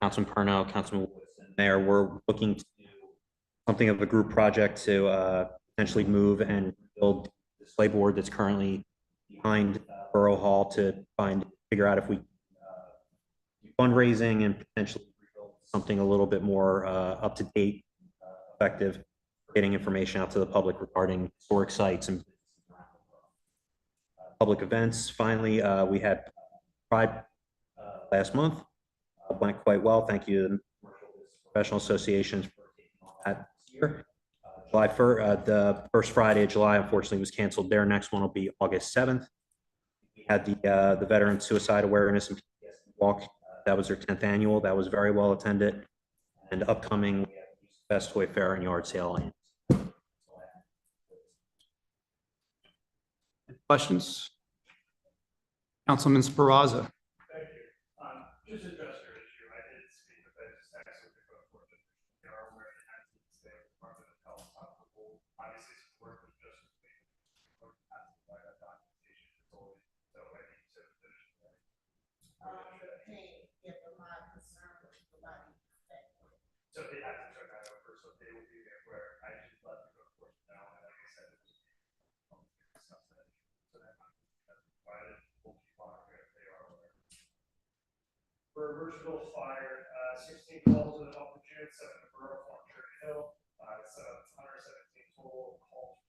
Speaker 12: Councilman Perno, Councilman Woods, and Mayor. We're looking to do something of a group project to potentially move and build the display board that's currently behind Borough Hall to figure out if we do fundraising and potentially build something a little bit more up to date, effective, getting information out to the public regarding historic sites and public events. Finally, we had Pride last month. Went quite well. Thank you to the professional associations for taking on that this year. July 1st, the first Friday of July, unfortunately, was canceled. Their next one will be August 7th. We had the Veteran Suicide Awareness and PTSD Walk. That was their 10th annual. That was very well attended. And upcoming, we have the Best Toy Fair and Yard Sale.
Speaker 2: Questions? Councilman Speraza.
Speaker 3: Thank you. Just address your issue. I did speak with the staff with the code enforcement. They are aware that has to stay Department of Health hospital. Obviously, support was just by that documentation. So I need to finish that.
Speaker 10: Hey, if my concern with providing
Speaker 3: So they have to turn that over, so they will be aware. I just let the code enforcement know, and like I said, it was discuss that. So that provided, we'll keep on it if they are aware. For Birchville Fire, 16 calls in the month of June, 7 to Borough, 1 Cherry Hill. It's 117 total calls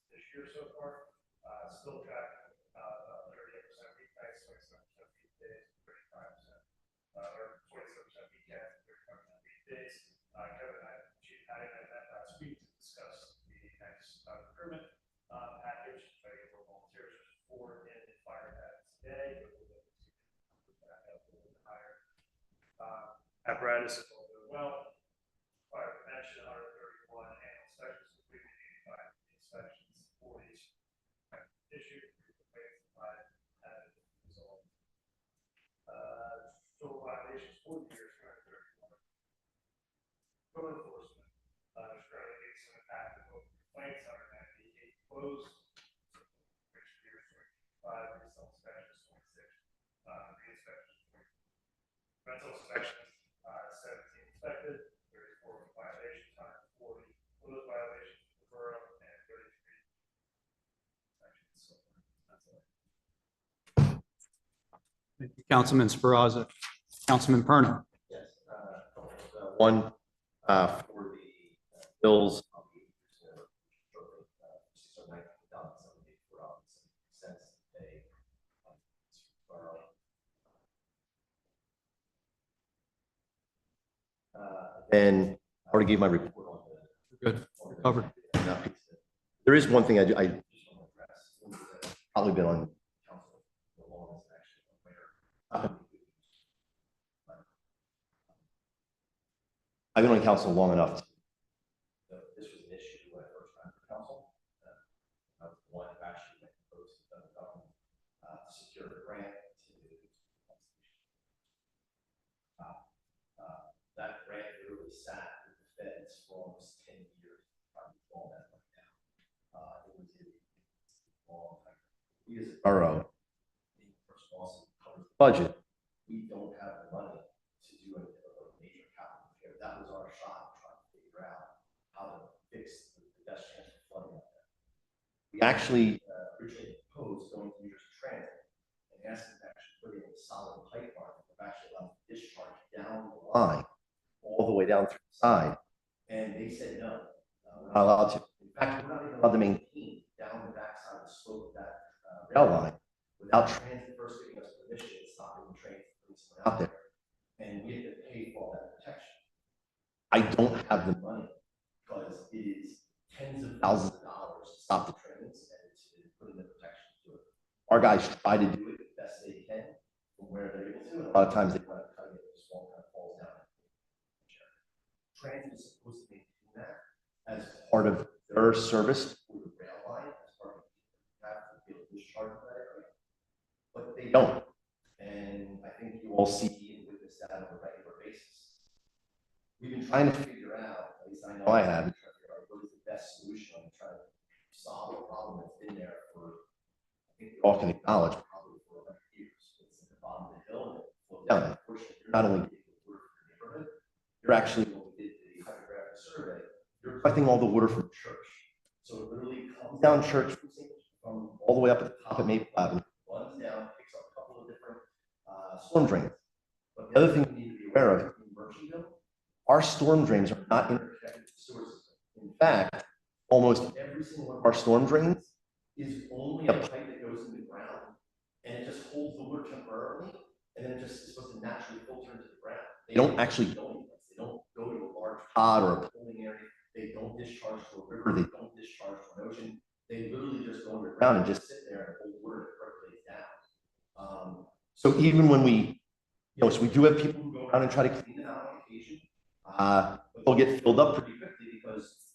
Speaker 3: this year so far. Still tracking 38% weeknights, 27% weekdays, 35%, or 27% weekends, 35% weekdays. Kevin and I, Chief Patty and I met last week to discuss the next recruitment package. Try to get more volunteers. There's 4 in fire pads today. Apparatus is all doing well. Fire prevention, 131 annual inspections completed, 85 inspections, 40 issued, 5 added resolved. Total violations for the year, 231. Code enforcement, there's currently 87 active open complaints, 198 closed. Which years, 25, resale inspections, 26, re-inspections, 20. Rental inspections, 17 inspected, 34 violations, 140 closed violations for the borough, and 33 inspections. So that's it.
Speaker 2: Thank you, Councilman Speraza. Councilman Perno.
Speaker 8: Yes. One for the bills. And I already gave my report on that.
Speaker 2: Good. Covered.
Speaker 8: There is one thing I just want to address. Probably been on council for the longest, actually. I've been on council long enough. This was an issue when I first ran for council. I was the one who actually went and posted the government to secure a grant to that grant really sat with the feds for almost 10 years. All that right now. It was a long time. We as a borough, being first also covers the budget, we don't have the money to do a major capital repair. That was our shot trying to figure out how to fix the pedestrian flooding out there. We actually originally proposed going to New Jersey Transit and asked them to actually put in a solid pipeline that actually allowed discharge down the line, all the way down through the side. And they said, no, we're not allowed to. In fact, we're not even allowed to maintain down the backside of the slope of that rail line without transit first giving us permission to stop the train from someone out there. And we have to pay for all that protection. I don't have the money because it is tens of thousands of dollars to stop the trains and to put in the protection to it. Our guys try to do it the best they can from where they're able to. And a lot of times they want to cut it, this wall kind of falls down. Transit is supposed to maintain that as part of their service for the rail line, as part of the discharge of that area. But they don't. And I think you all see and witness that on a regular basis. We've been trying to figure out, at least I know I have, trying to figure out what is the best solution to try to solve a problem that's been there for, I all can acknowledge probably for 100 years. It's at the bottom of the hill and it flows down. Unfortunately, you're not only getting the water from the neighborhood, you're actually, when we did the hydrographic survey, you're collecting all the water from the church. So it literally comes down church from all the way up at the top of Maple Avenue, runs down, picks up a couple of different storm drains. But the other thing we need to be aware of in Merchantville, our storm drains are not interconnected to the sewer system. In fact, almost every single one of our storm drains is only a pipe that goes in the ground, and it just holds the water temporarily, and then it just is supposed to naturally filter into the ground. They don't actually go anyplace. They don't go to a large pod or a pooling area. They don't discharge to a river. They don't discharge to an ocean. They literally just go underground and just sit there and hold water that percolates down. So even when we, so we do have people who go around and try to clean it out on occasion. They'll get filled up pretty quickly because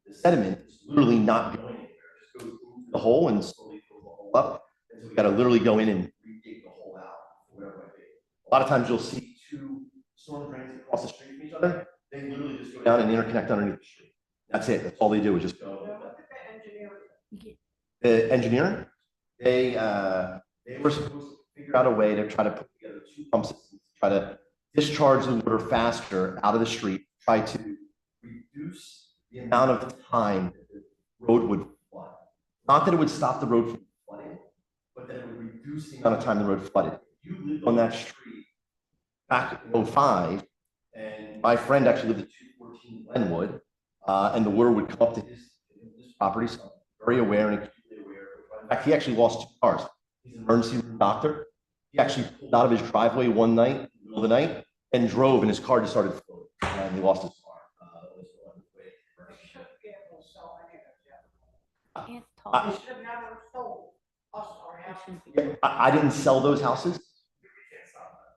Speaker 8: the sediment is literally not going anywhere. It just goes into the hole and slowly fills the hole up. And so we got to literally go in and re-dig the hole out, whatever it might be. A lot of times you'll see two storm drains across the street from each other. They literally just go down and interconnect underneath the street. That's it. That's all they do is just go. The engineering, they were supposed to figure out a way to try to put together two pump systems, to try to discharge the water faster out of the street, try to reduce the amount of time that the road would flood. Not that it would stop the road from flooding, but that it would reduce the amount of time the road flooded. If you lived on that street back in 05, and my friend actually lived at 214 Glenwood, and the water would come up to his property, so I'm very aware and acutely aware. In fact, he actually lost 2 cars. He's an emergency room doctor. He actually pulled out of his driveway one night, in the middle of the night, and drove, and his car just started floating, and he lost his car.
Speaker 5: Can't
Speaker 8: I-
Speaker 5: talk.
Speaker 11: They should never sold us our house.
Speaker 8: I didn't sell those houses,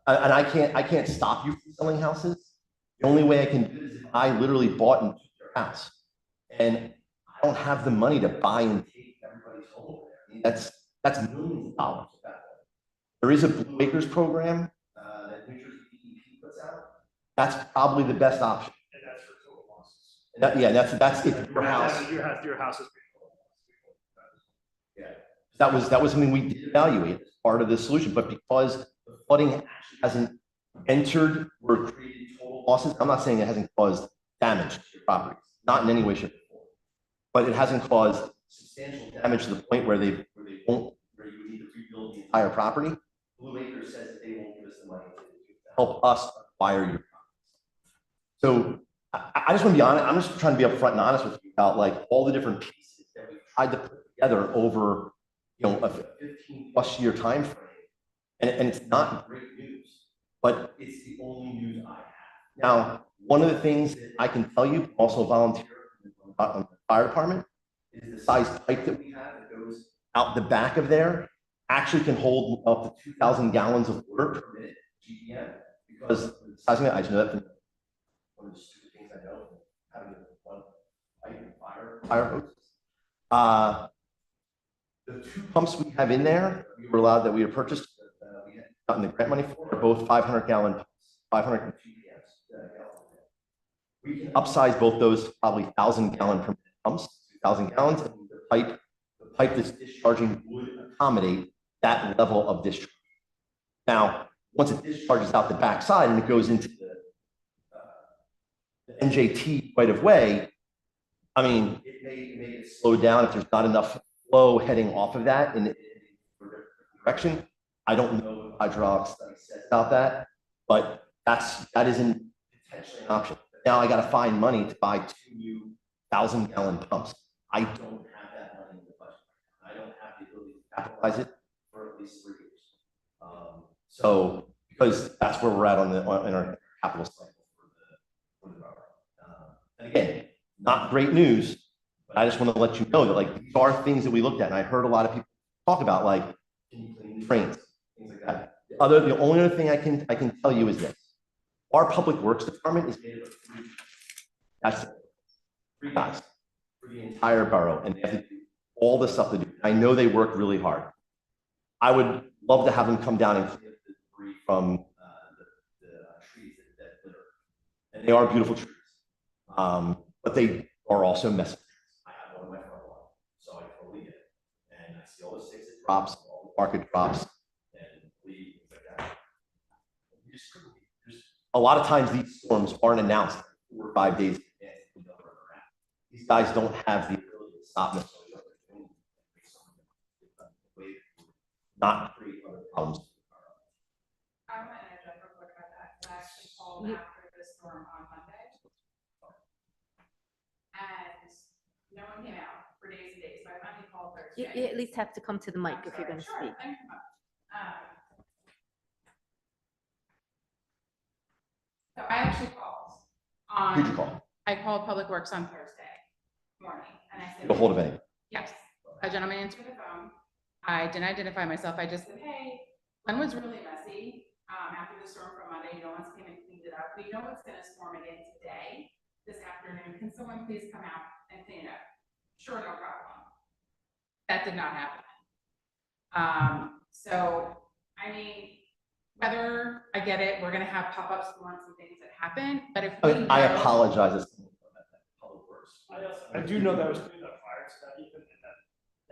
Speaker 8: and I can't stop you from selling houses. The only way I can do it is if I literally bought and took your house, and I don't have the money to buy and take everybody's home. I mean, that's millions of dollars at that point. There is a Blue Acres program that New Jersey DEP puts out. That's probably the best option.
Speaker 3: And that's for total losses.
Speaker 8: That's if your house.
Speaker 3: Your house is.
Speaker 8: Yeah, that was something we did evaluate as part of the solution, but because the flooding actually hasn't entered or created total losses, I'm not saying it hasn't caused damage to your properties, not in any way, shape, or form, but it hasn't caused substantial damage to the point where you would need to rebuild the entire property. Blue Acres says that they won't give us the money to help us acquire your properties. So I just want to be honest. I'm just trying to be upfront and honest with you about like all the different pieces that we've tried to put together over, a 15+ year time frame, and it's not great news, but it's the only news I have. Now, one of the things that I can tell you, also volunteer on the fire department, is the size pipe that we have that goes out the back of there actually can hold up to 2,000 gallons of water per minute, GPM, because the size of it, I just know that from one of the stupid things I know, having one pipe and fire hose. The 2 pumps we have in there, that we had purchased, we had gotten the grant money for, are both 500-gallon pumps, 500 GPMs. We can upsize both those to probably 1,000-gallon per minute pumps, 2,000 gallons, and the pipe that's discharging would accommodate that level of discharge. Now, once it discharges out the backside and it goes into the NJT right of way, I mean, it may get slowed down if there's not enough flow heading off of that in direction. I don't know what hydraulic study says about that, but that isn't potentially an option. Now I got to find money to buy 2 new 1,000-gallon pumps. I don't have that money in the budget. I don't have the ability to capitalize it for at least 3 years. So because that's where we're at in our capital cycle for the borough. And again, not great news, but I just want to let you know that like these are things that we looked at, and I heard a lot of people talk about like, can you clean the drains, things like that. The only other thing I can tell you is this: our public works department is made up of 3. That's it. 3 guys for the entire borough, and they have to do all the stuff to do. I know they work really hard. I would love to have them come down and clean up the debris from the trees that litter, and they are beautiful trees, but they are also messy. I have one in my front lawn, so I totally get it, and I see all the drops, market drops, and leave, things like that. A lot of times these storms aren't announced 4 or 5 days in advance. We know where they're at. These guys don't have the ability to stop necessarily what they're doing. Not create other problems.
Speaker 6: I want to interject real quick about that. I actually called after the storm on Monday. And no one came out for days and days, so I finally called
Speaker 5: You
Speaker 6: Thursday.
Speaker 5: at least have to come to the mic if you're going to
Speaker 6: Sure,
Speaker 5: speak.
Speaker 6: I can come up. So I actually called
Speaker 8: Who'd you
Speaker 6: on,
Speaker 8: call?
Speaker 6: I called Public Works on Thursday morning, and I said.
Speaker 8: Get a hold of anyone.
Speaker 6: Yes, a gentleman answered the phone. I didn't identify myself. I just said, hey, one was really messy. After the storm from Monday, no one's came and cleaned it up. We know it's gonna storm again today, this afternoon. Can someone please come out and clean it up? Sure, no problem. That did not happen. So, I mean, whether I get it, we're gonna have pop-up storms and things that happen, but if we
Speaker 8: I
Speaker 6: know-
Speaker 8: apologize. As Public Works.
Speaker 3: I do know that was cleaned up prior to that even, and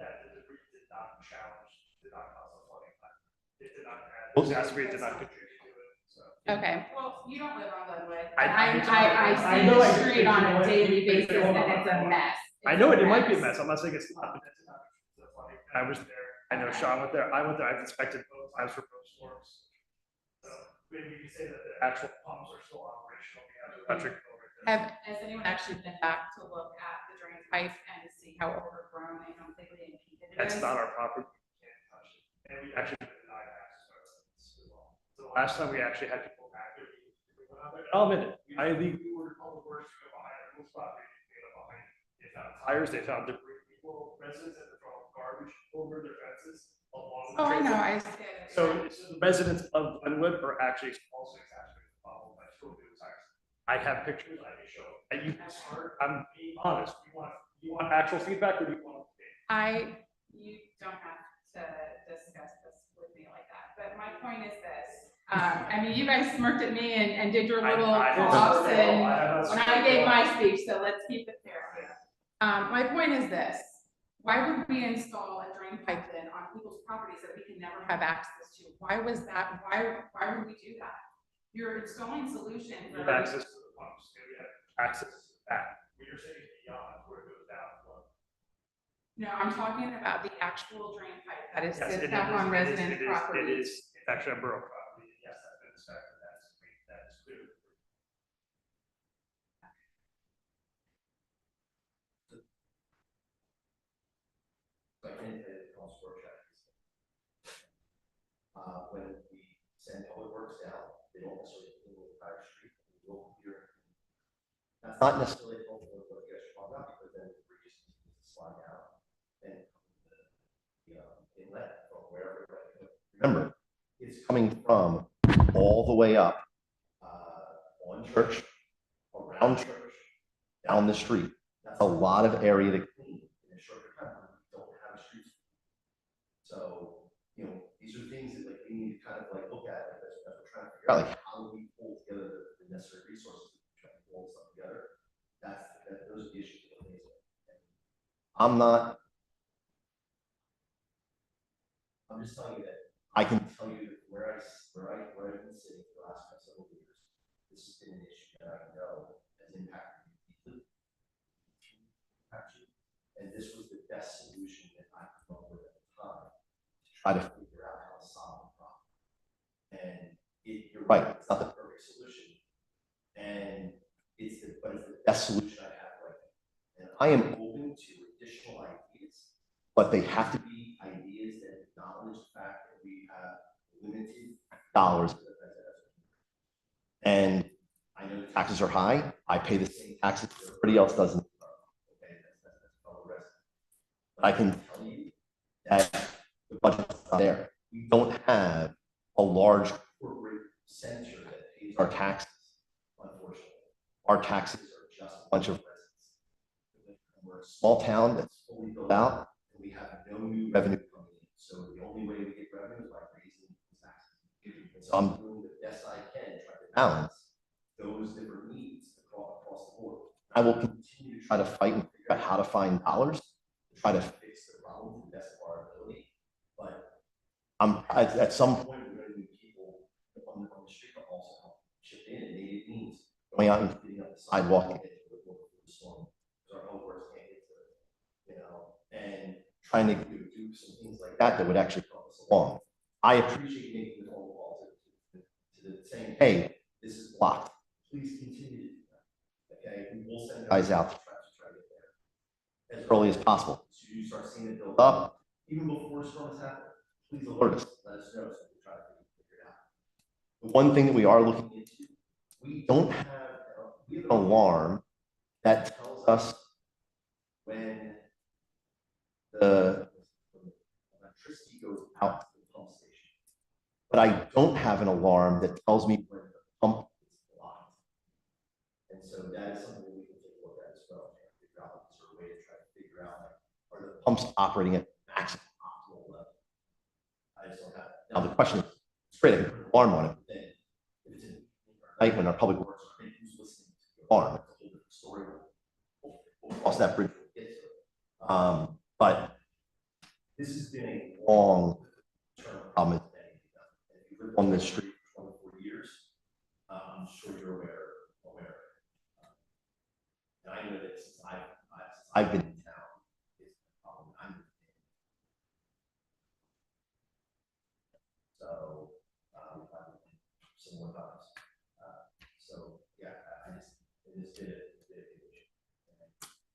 Speaker 3: that the debris did not challenge, did not cause a flooding. It did not, exacerbate, did not contribute to it, so.
Speaker 6: Okay, well, you don't live on Glenwood.
Speaker 3: I-
Speaker 6: And
Speaker 3: I
Speaker 6: I see
Speaker 3: know
Speaker 6: the
Speaker 3: I-
Speaker 6: street on a daily
Speaker 3: but-
Speaker 6: basis and it's a mess.
Speaker 3: I know it might be a mess, I'm not saying it's not, but it's not. I was there, I know Sean went there, I went there, I've inspected both times for both storms. So, maybe you can say that the actual pumps are still operational, we have electric over there.
Speaker 6: Has anyone actually been back to look at the drain pipe and see how overgrown and completely impeded it is?
Speaker 3: That's not our property, we can't touch it, and we actually denied access to our residents as well. So the last time we actually had people back there, we went out there, I'll admit it, I illegally ordered Public Works to go behind our whole property, they went behind. They found tires, they found debris, people, residents that were throwing garbage over their fences along the
Speaker 6: Oh, I
Speaker 3: trail.
Speaker 6: know, I see it.
Speaker 3: So the residents of Glenwood are actually also exacerbating the problem by throwing new tires. I have pictures, I can show, and you can start, I'm being honest, you want actual feedback or do you want?
Speaker 6: You don't have to discuss this with me like that, but my point is this. I mean, you guys smirked at me and did your little
Speaker 3: I didn't
Speaker 6: coughs
Speaker 3: smirk at all.
Speaker 6: and
Speaker 3: I have not
Speaker 6: when I
Speaker 3: smirked
Speaker 6: gave
Speaker 3: at all.
Speaker 6: my speech, so let's keep it fair. My point is this, why would we install a drain pipe then on people's properties that we can never have access to? Why was that, why would we do that? You're installing solutions.
Speaker 3: We have access to the pumps, and we have access to that, you're saying beyond where it goes down.
Speaker 6: No, I'm talking about the actual drain pipe that is
Speaker 3: Yes,
Speaker 6: sits
Speaker 3: it
Speaker 6: back
Speaker 3: is-
Speaker 6: on
Speaker 3: it is-
Speaker 6: resident
Speaker 3: it is-
Speaker 6: property.
Speaker 3: It is, it's actually on borough property, yes, that's been inspected, that is clear.
Speaker 1: Like independent cost workshop. When we send Public Works down, they don't necessarily clean the entire street, we will clear. That's not necessarily helpful with what you guys are talking about, because then we're just continuing to slide down and the inlet from wherever.
Speaker 8: Remember, it's coming from all the way up on Church, around Church, down the street. That's a lot of area to clean in a short time. We don't have a street. So, these are things that like we need to kind of like look at as we're trying to figure out like how do we pull together the necessary resources to try to pull stuff together. Those are the issues that we're facing. I'm just telling you that I can tell you that where I've been sitting for the last several years, this has been an issue that I know has impacted me deeply. And this was the best solution that I could come up with at the time to try to figure out how to solve the problem. And you're right, it's not the perfect solution. And but it's the best solution I have right now. And I am open to additional ideas, but they have to be ideas that acknowledge the fact that we have limited dollars. And I know the taxes are high. I pay the same taxes that everybody else does. Okay, that's fellow resident. But I can tell you that the budget's not there. We don't have a large corporate center that pays our taxes, unfortunately. Our taxes are just a bunch of residents. We're a small town that's fully built out, and we have no new revenue coming in. So the only way we get revenue is by raising taxes. So I'm doing the best I can to try to balance those different needs across the board. I will continue to try to fight and figure out how to find dollars to try to fix the problem to the best of our ability. But At some point, we're going to need people on the street to also help chip in. And maybe it means going out and cleaning up the sidewalk to get to the storm. Because our homeworks can't get to it, you know, and trying to do some things like that that would actually help us along. I appreciate making the phone call to the saying, hey, this is blocked. Please continue to do that. Okay, we will send guys out to try to get there as early as possible. So you start seeing it build up, even before the storm has happened. Please alert us, let us know so we can try to figure it out. The one thing that we are looking into, we have an alarm that tells us when the electricity goes out to the pump station. But I don't have an alarm that tells me when the pump is blocked. And so that is something that we can take a look at as well. Figure out sort of way to try to figure out, like, are the pumps operating at maximum optimal level? I just don't have it. Now the question is, it's great, I can put an alarm on it, but then if it's in the night when our public works are in, who's listening to the alarm? That's a whole different story. We'll cross that bridge when we get to it. But this has been a long-term problem. If you live on this street for 24 years, I'm sure you're aware of it. And I know that since I've been in town, it's a problem. So, similar times. So, yeah, it has been a big issue.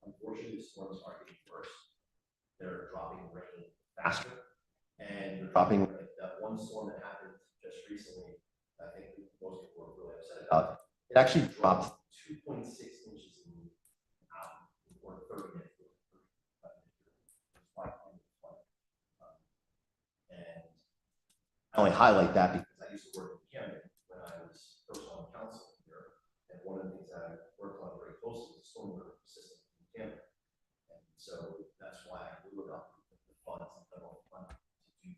Speaker 8: Unfortunately, the storms are getting worse. They're dropping rain faster, and they're dropping that one storm that happened just recently. I think most people were really upset about. It actually dropped 2.6 inches in or 30 minutes. And I only highlight that because I used to work in Camden when I was first on council here, and one of the things that I worked on very closely was the stormwater system in Camden. And so that's why I knew about the funds and federal funds to do.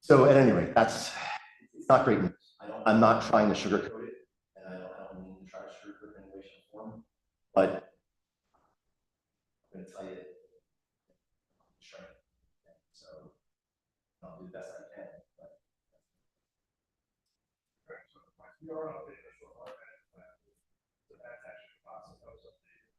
Speaker 8: So at any rate, it's not great news. I'm not trying to sugarcoat it, and I don't mean to try to sugarcoat it in any way, shape, or form, but I'm going to tell you, sure. So I'll do the best I can. But
Speaker 3: We are updating the short plan, so that's actually the process that was updated.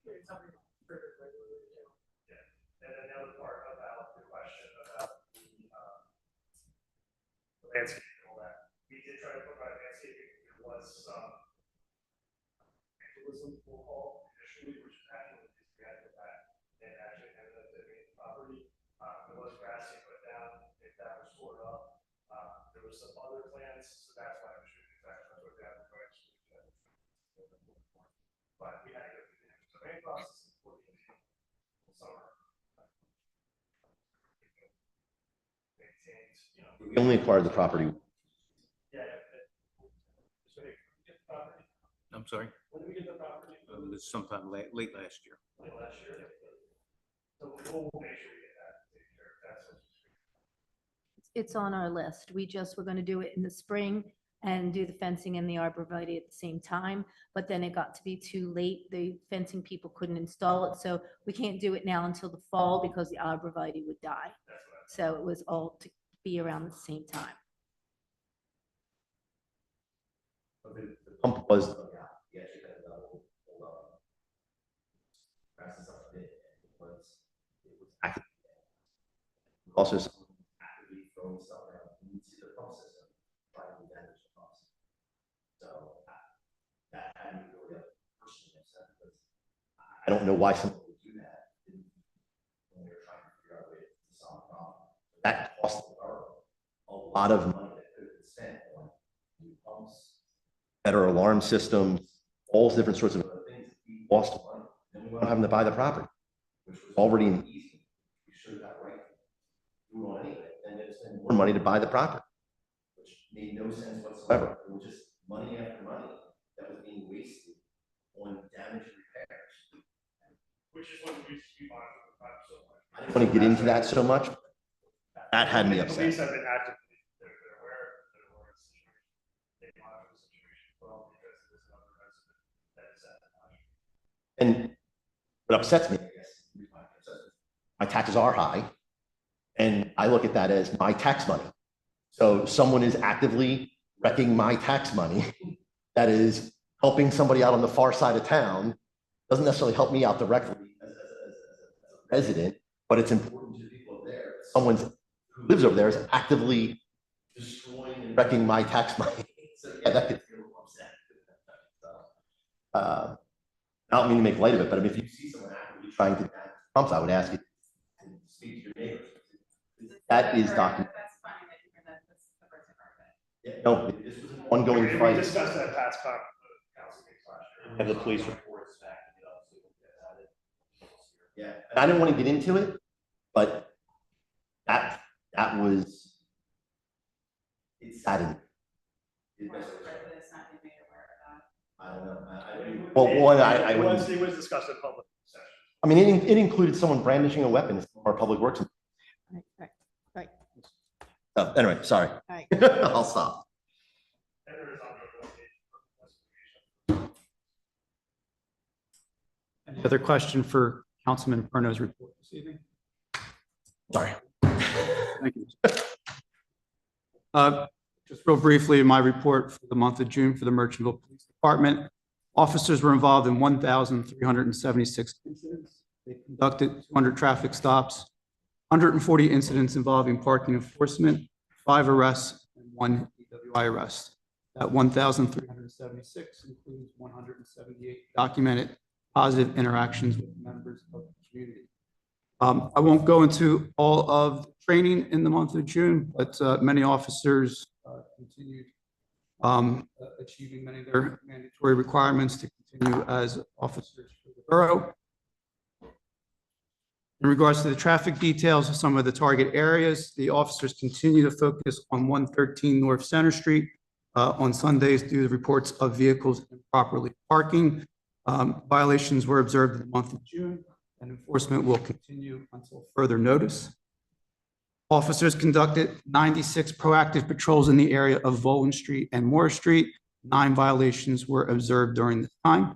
Speaker 3: It's something triggered regularly too. Yeah, and then the other part about the question about the landscaping and all that, we did try to provide landscaping. There was some vandalism, we'll call initially, which is actually we had to go back and actually ended up digging the property. There was grass you put down, if that was stored up. There was some other plants, so that's why I'm shooting exactly what they have to go. But we had to go through the surveying process for the summer. Maintained, you know.
Speaker 8: we only acquired the property.
Speaker 3: Yeah. So we get the property.
Speaker 9: I'm sorry,
Speaker 3: When did we get the property?
Speaker 9: sometime late last year.
Speaker 3: Late last year. So we'll make sure we get that taken care of. That's what.
Speaker 5: It's on our list. We just were going to do it in the spring and do the fencing and the arborvitae at the same time, but then it got to be too late. The fencing people couldn't install it, so we can't do it now until the fall because the arborvitae would die. So it was all to be around the same time.
Speaker 8: The pump was dug out. He actually had a level grasses up a bit. It was active. Also, someone actively throwing stuff around into the pump system, trying to damage the pump system. So that had me really personally upset because I don't know why someone would do that when they're trying to figure out a way to solve the problem. That cost the borough a lot of money that could have been spent on new pumps, better alarm systems, all different sorts of other things. We lost money, and we wound up having to buy the property, which was already an easy. We should have got right. We were on anyway, and then spend more money to buy the property, which made no sense whatsoever. It was just money after money that was being wasted on damage repairs.
Speaker 3: Which is one of the reasons we bought the property so much.
Speaker 8: I didn't want to get into that so much. That had me upset.
Speaker 3: Police have been actively, they're aware of the situation. They monitor the situation well because there's another resident that is at the time.
Speaker 8: And what upsets me, I guess, my taxes are high. And I look at that as my tax money. So someone is actively wrecking my tax money that is helping somebody out on the far side of town. Doesn't necessarily help me out directly as a resident, but it's important to the people over there. Someone who lives over there is actively destroying and wrecking my tax money. So yeah, that gets me a little upset. So, I don't mean to make light of it, but I mean, if you see someone actively trying to damage Trump's, I would ask you to speak to your neighbors. That is documented.
Speaker 6: That's funny that you bring that, that's the person heard
Speaker 8: Yeah, no, this was an ongoing
Speaker 3: We
Speaker 8: fight.
Speaker 3: discussed that past council meetings last year.
Speaker 9: Have the police reports back.
Speaker 8: Yeah, and I didn't want to get into it, but that was, it saddened me.
Speaker 6: about. But it's not being made aware of that.
Speaker 8: I don't know. Well, one, I
Speaker 3: It
Speaker 8: wouldn't.
Speaker 3: was discussed in public session.
Speaker 8: I mean, it included someone brandishing a weapon in our public works.
Speaker 5: Right.
Speaker 8: Anyway, sorry.
Speaker 5: Right.
Speaker 8: I'll stop.
Speaker 3: And there is ongoing investigation.
Speaker 2: Any other question for Councilman Perno's report this evening?
Speaker 8: Sorry.
Speaker 2: Thank you. Just real briefly, my report for the month of June for the Merchantville Police Department. Officers were involved in 1,376 incidents. They conducted 200 traffic stops, 140 incidents involving parking enforcement, 5 arrests, and 1 DWI arrest. That 1,376 includes 178 documented positive interactions with members of the community. I won't go into all of the training in the month of June, but many officers continued achieving many of their mandatory requirements to continue as officers for the borough. In regards to the traffic details of some of the target areas, the officers continue to focus on 113 North Center Street on Sundays due to reports of vehicles improperly parking. Violations were observed in the month of June, and enforcement will continue until further notice. Officers conducted 96 proactive patrols in the area of Volan Street and Moore Street. 9 violations were observed during this time.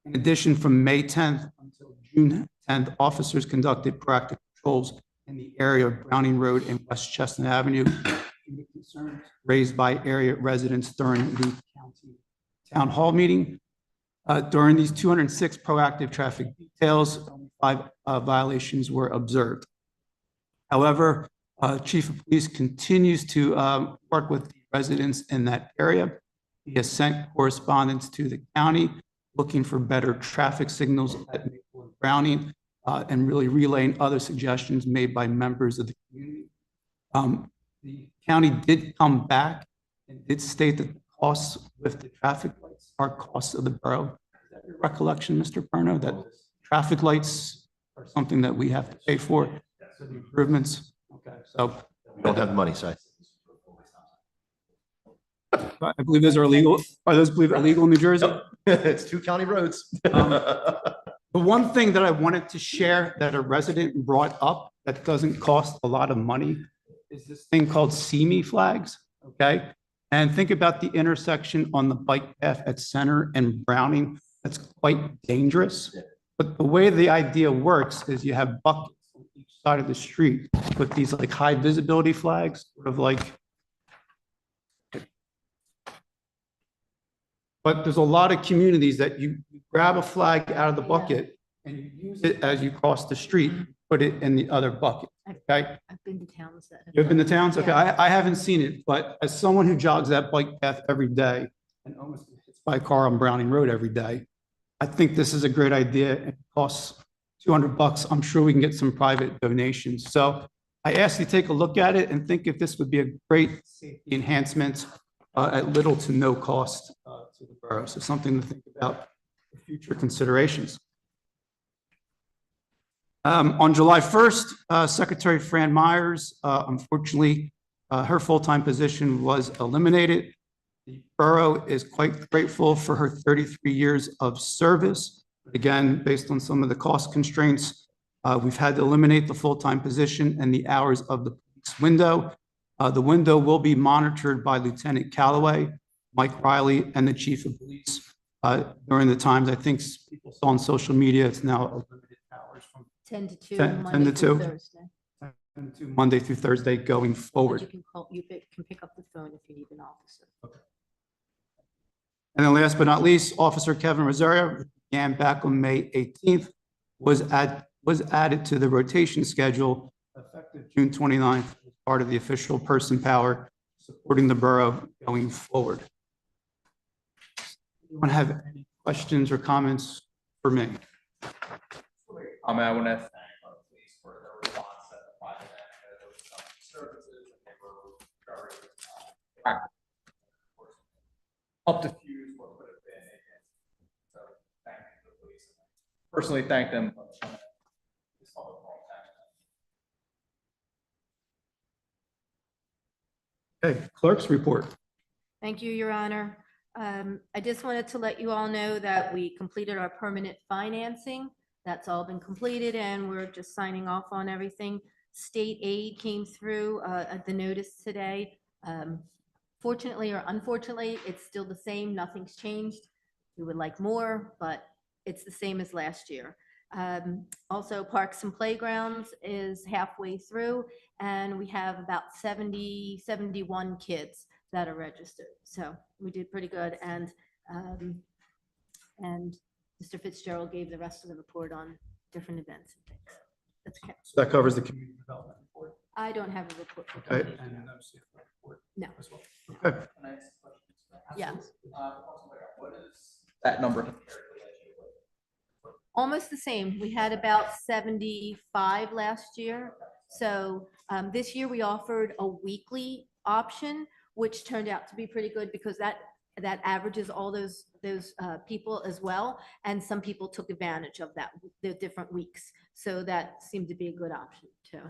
Speaker 2: In addition, from May 10th until June 10th, officers conducted proactive patrols in the area of Browning Road and West Chestnut Avenue due to concerns raised by area residents during the county town hall meeting. During these 206 proactive traffic details, 5 violations were observed. However, Chief of Police continues to work with the residents in that area. He has sent correspondence to the county looking for better traffic signals at Maple and Browning and really relaying other suggestions made by members of the community. The county did come back and did state that the costs with the traffic lights are costs of the borough. Is that your recollection, Mr. Perno, that traffic lights are something that we have to pay for the improvements? Okay, so
Speaker 8: We don't have the money, so.
Speaker 2: I believe those are illegal. Are those believe illegal in New Jersey?
Speaker 8: It's 2 county roads.
Speaker 2: The one thing that I wanted to share that a resident brought up that doesn't cost a lot of money is this thing called See Me flags, okay? And think about the intersection on the bike path at Center and Browning. That's quite dangerous. But the way the idea works is you have buckets on each side of the street with these like high visibility flags, sort of like. But there's a lot of communities that you grab a flag out of the bucket and you use it as you cross the street, put it in the other bucket, okay?
Speaker 5: I've been to towns that.
Speaker 2: You've been to towns? Okay,
Speaker 5: Yeah.
Speaker 2: I haven't seen it, but as someone who jogs that bike path every day and almost hits by a car on Browning Road every day, I think this is a great idea. It costs $200. I'm sure we can get some private donations. So I ask you to take a look at it and think if this would be a great safety enhancement at little to no cost to the borough. So something to think about for future considerations. On July 1st, Secretary Fran Myers, unfortunately, her full-time position was eliminated. The borough is quite grateful for her 33 years of service. Again, based on some of the cost constraints, we've had to eliminate the full-time position and the hours of the police window. The window will be monitored by Lieutenant Callaway, Mike Riley, and the Chief of Police during the times. I think people saw on social media, it's now limited hours from
Speaker 5: 10 to 2,
Speaker 2: 10
Speaker 5: Monday
Speaker 2: to
Speaker 5: through
Speaker 2: 2.
Speaker 5: Thursday.
Speaker 2: Monday through Thursday going
Speaker 5: But you
Speaker 2: forward.
Speaker 5: can call, can pick up the phone if you need an officer.
Speaker 2: And then last but not least, Officer Kevin Rosario began back on May 18th, was added to the rotation schedule effective June 29th, as part of the official person power supporting the borough going forward. Anyone have any questions or comments for me?
Speaker 4: I want to thank our police for their response at the project. There was some disturbances and they were very practical. Helped diffuse what could have been a hit. So thank you to the police. Personally thank them. This public forum, thank you.
Speaker 2: Okay, clerk's report.
Speaker 5: Thank you, Your Honor. I just wanted to let you all know that we completed our permanent financing. That's all been completed and we're just signing off on everything. State aid came through at the notice today. Fortunately or unfortunately, it's still the same. Nothing's changed. We would like more, but it's the same as last year. Also, Parks and Playgrounds is halfway through and we have about 71 kids that are registered. So we did pretty good. And Mr. Fitzgerald gave the rest of the report on different events and things. That's okay.
Speaker 2: So that covers the community development report.
Speaker 5: I don't have a report. For
Speaker 2: Okay.
Speaker 5: community.
Speaker 2: And no CFO report
Speaker 5: No.
Speaker 2: as well. Okay.
Speaker 4: Can I ask a question?
Speaker 5: Yeah.
Speaker 4: What is that number?
Speaker 5: Almost the same. We had about 75 last year. So this year we offered a weekly option, which turned out to be pretty good because that averages all those people as well. And some people took advantage of that, the different weeks. So that seemed to be a good option too.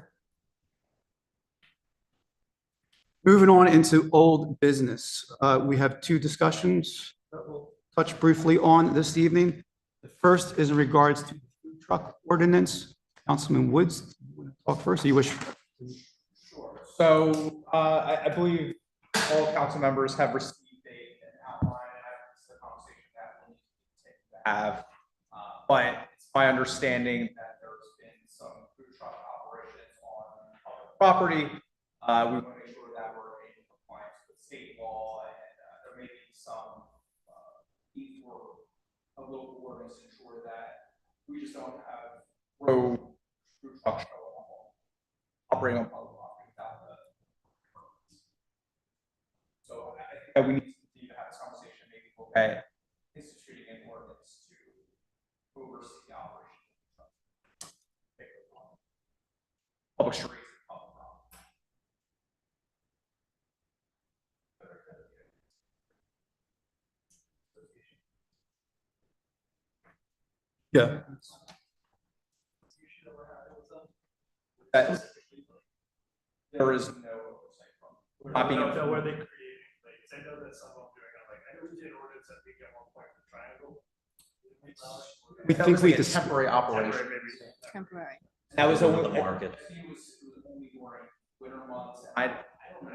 Speaker 2: Moving on into old business. We have two discussions that we'll touch briefly on this evening. The first is in regards to the food truck ordinance. Councilman Woods, you want to talk first? Or you wish?
Speaker 4: Sure. So I believe all council members have received an outline, and that's the conversation that we need to have. But it's my understanding that there's been some food truck operations on public property. We want to make sure that we're in compliance with state law, and there may be some need for a local ordinance to ensure that we just don't have road food trucks operating on public property without the permits. So I think that we need to continue to have this conversation, maybe look at instituting an ordinance to oversee the operation of public streets and public property.
Speaker 2: Yeah.
Speaker 4: That there is no oversight from. Not being
Speaker 3: know where they creating, like, 'cause I know that some of them doing it, like, I know we did ordinance that we get 1 point for triangle.
Speaker 2: We
Speaker 4: That
Speaker 2: think
Speaker 4: was
Speaker 2: we
Speaker 4: like a
Speaker 2: dis-
Speaker 4: temporary operation.
Speaker 5: Temporary.
Speaker 4: That was only
Speaker 9: The market.
Speaker 4: It was only during winter months. I don't know.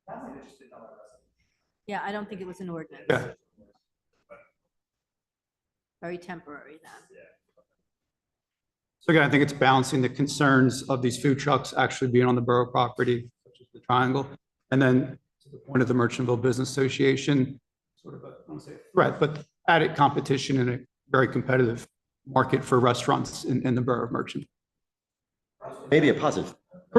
Speaker 4: That might have just been another resolution.
Speaker 5: Yeah, I don't think it was an ordinance.
Speaker 2: Yeah.
Speaker 5: Very temporary then.
Speaker 2: So again, I think it's balancing the concerns of these food trucks actually being on the borough property, such as the triangle. And then to the point of the Merchantville Business Association, sort of a, I don't want to say a threat, but added competition in a very competitive market for restaurants in the borough of Merchant.
Speaker 8: Maybe a positive.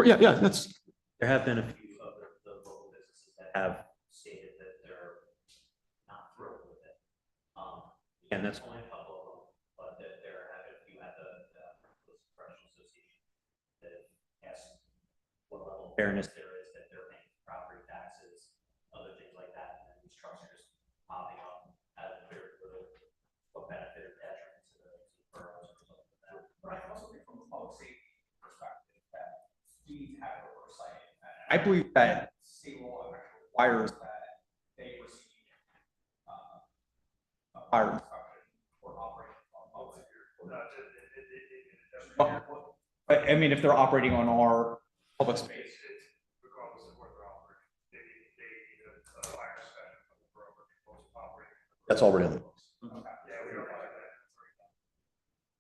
Speaker 2: Yeah, that's,
Speaker 13: There have been a few of the local businesses that have stated that they're not thrilled with it. And that's only a couple of them, but there have been a few at the professional association that have asked what level of fairness there is that they're paying property taxes, other things like that, and these trucks are just popping up out of the clear blue. What benefit or detriment to the boroughs or something like that.
Speaker 4: But I also think from a public safety perspective that we need to have oversight. I believe that state law actually requires that they receive a fire inspection for operating on public. But I mean, if they're operating on our public space.
Speaker 3: Regardless of where they're operating, they need a fire inspection from the borough or people operating.
Speaker 8: That's already on the books.
Speaker 3: Yeah, we don't have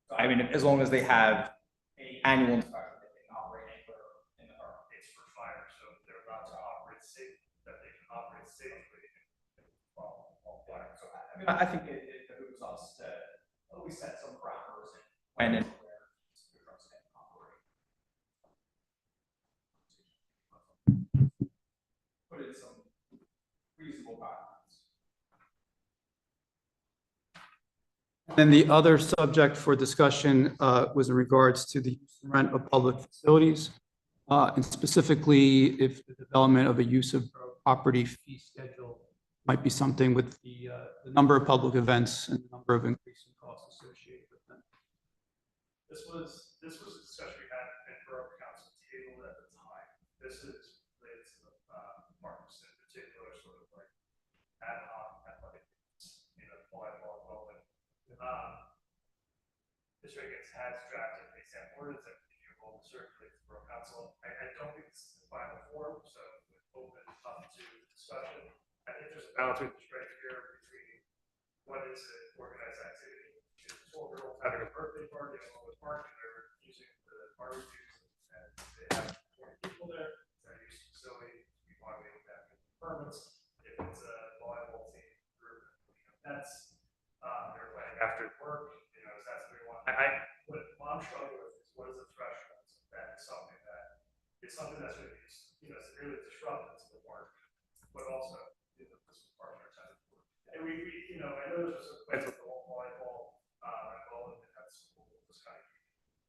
Speaker 3: that.
Speaker 4: I mean, as long as they have an annual inspection, they can operate anywhere in the borough.
Speaker 3: It's for fire, so they're allowed to operate safe, that they can operate safely. Well,
Speaker 4: So, I mean, I think it behooves us to at least set some parameters in when and where the trucks can operate. Put in some reasonable guidelines.
Speaker 2: And the other subject for discussion was in regards to the rent of public facilities, and specifically if the development of a use of property fee schedule might be something with the number of public events and the number of increasing costs associated with them.
Speaker 3: This was a discussion we had at Borough Council table at the time. This is related to the parks in particular, sort of like ad hoc athletic, volleyball, bowling. This Higgins has drafted a sample ordinance that if you will circulate to Borough Council. I don't think this is the final form, so open up to discussion. I think there's a balance we can strike here between what is an organized activity. It's 12-year-olds having a birthday party at the park, and they're using the barbecues, and they have 20 people there. They're using the facility. We want to be able to have permits. If it's a volleyball team group, that's they're playing after work. Is that what we want? What I'm struggling with is what is the threshold? That is something that it's something that's going to be severely disruptive to the park, but also this part of our time. And we I know there's some plans with the volleyball, and bowling, and that's we'll just kind of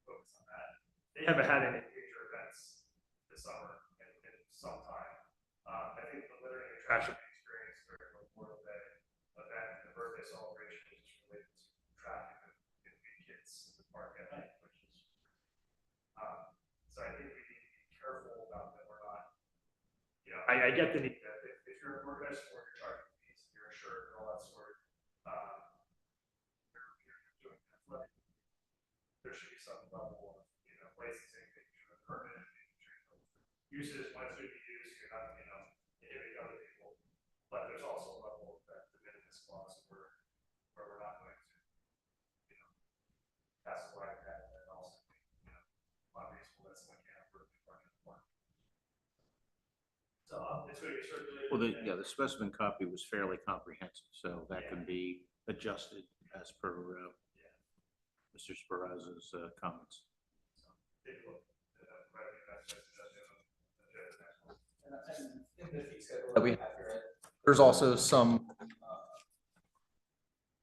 Speaker 3: focus on that. They haven't had any major events this summer in some time. I think the littering and trash experience during Memorial Day event and the birthday celebration is just related to traffic and kids in the park at night, which is so I think we need to be careful about that. We're not, I get the need that if you're an organized sport, you're charging fees, you're insured and all that sort. You're doing athletic. There should be some level of licensing, making sure the permit, making sure uses when it's going to be used, you're not inhibiting other people. But there's also a level of that de minimis clause where we're not going to pass a line that and also obviously that's like so it's going to be circulated.
Speaker 9: Well, the specimen copy was fairly comprehensive, so that can be adjusted as per Mr. Sperazza's comments.
Speaker 4: And in the fee schedule that we have here, there's also some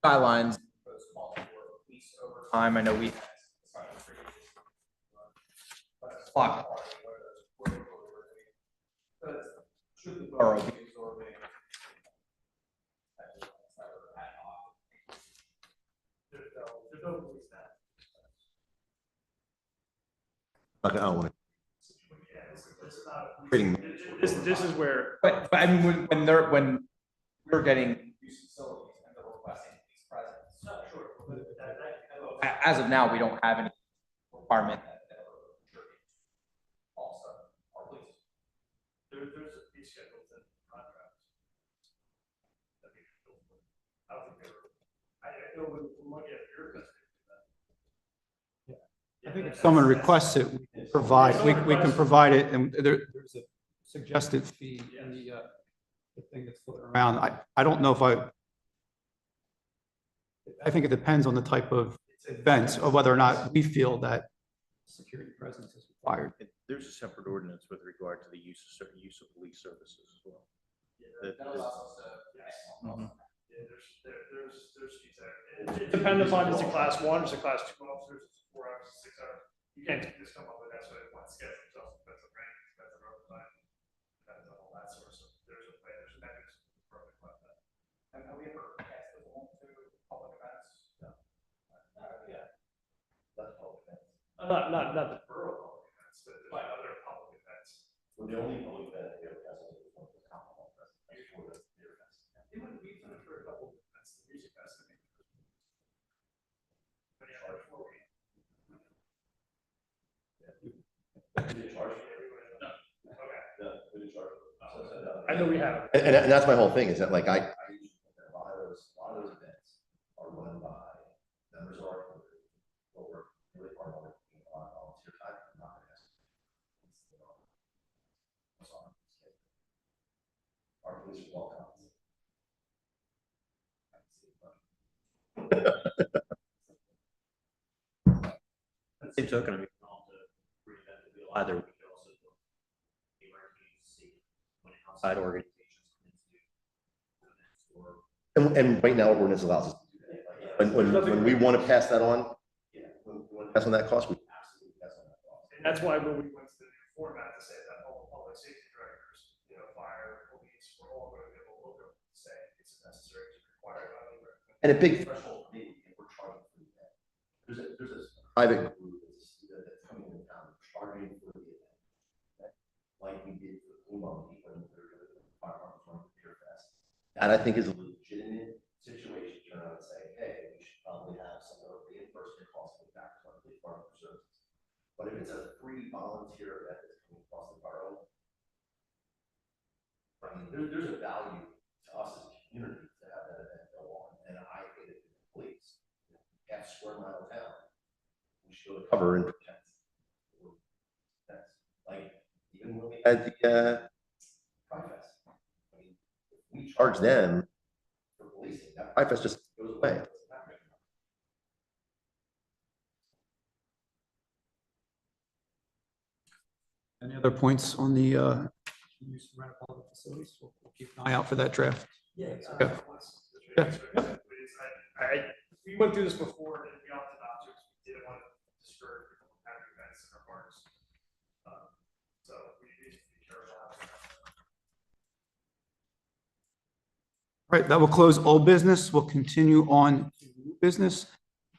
Speaker 4: guidelines for police overtime. I know we had clock should the borough be absorbing there's no police that.
Speaker 8: Okay, I don't want
Speaker 3: This is where.
Speaker 4: But I mean, when we're getting use facilities and they're requesting police presence. As of now, we don't have any requirement that also our police.
Speaker 3: There's a fee schedule in contracts. I don't think they were. I know when looking at your
Speaker 2: I think if someone requests it, we can provide it, and there's a suggested fee in the thing that's floating around. I don't know if I think it depends on the type of events or whether or not we feel that security presence is required.
Speaker 9: There's a separate ordinance with regard to the use of certain use of police services as well.
Speaker 3: There's fees there. It depends upon is it class 1, is it class 2 officers, is it 4 hours, 6 hours. You can't just come up with that sort of one schedule. Depends on rank, depends on overtime, depends on all that sort of stuff. There's a way, there's metrics for like that.
Speaker 4: And have we ever passed this on to public events? No. Yeah.
Speaker 1: That's public events.
Speaker 3: Not the borough public events, but other public events.
Speaker 1: Well, the only public event we ever has is one of the alcohol fest. Usually that's the beer fest.
Speaker 3: We've done it for a couple of events, the music fest. But yeah, charge for it. I know we have.
Speaker 8: and that's my whole thing is that like I usually think that a lot of those events are run by members of our community or Please welcome.
Speaker 13: Same token, I mean, to reinvent the wheel either, we could also look at the emergency when outside organizations come into.
Speaker 8: And right now, ordinance allows us to do that. When we want to pass that on, when we want to pass on that cost, we absolutely pass on that cost.
Speaker 3: And that's why when we went to the new format to say that all public safety directors, fire, police, we're all going to be able to say it's necessary to require.
Speaker 8: And a big threshold for me, we're charging for that. There's a private group that's coming into town, charging for the event. Okay? Like we did for the Blue Monkey when we were doing the firearms on the Beer Fest. That I think is a legitimate situation to turn around and say, hey, we should probably have some of the reimbursement costs go back to our police department services. But if it's a free volunteer event that's coming across the borough, I mean, there's a value to us as a community to have that event go on. And I think that the police, half square mile of town, we should go to cover and protect. Like, even when we had the Pride Fest, I mean, if we charge them for policing, that Pride Fest just goes away.
Speaker 2: Any other points on the use of rental public facilities? We'll keep an eye out for that draft.
Speaker 3: Yeah.
Speaker 2: Okay. Yeah.
Speaker 3: We went through this before and we opted not to, because we didn't want to discourage people from having events in our parks. So we need to be careful.
Speaker 2: All right, that will close old business. We'll continue on to new business.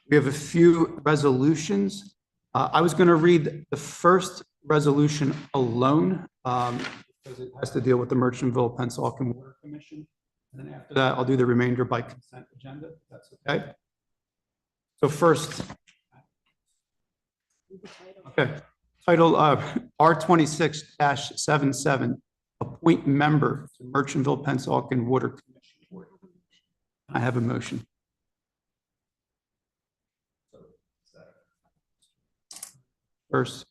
Speaker 2: We have a few resolutions. I was going to read the first resolution alone because it has to deal with the Merchantville Pennsauken Water Commission. And then after that, I'll do the remainder by consent agenda, if that's okay. So first, okay, title R26-77, appoint member to Merchantville Pennsauken Water Commission Board. I have a motion. First,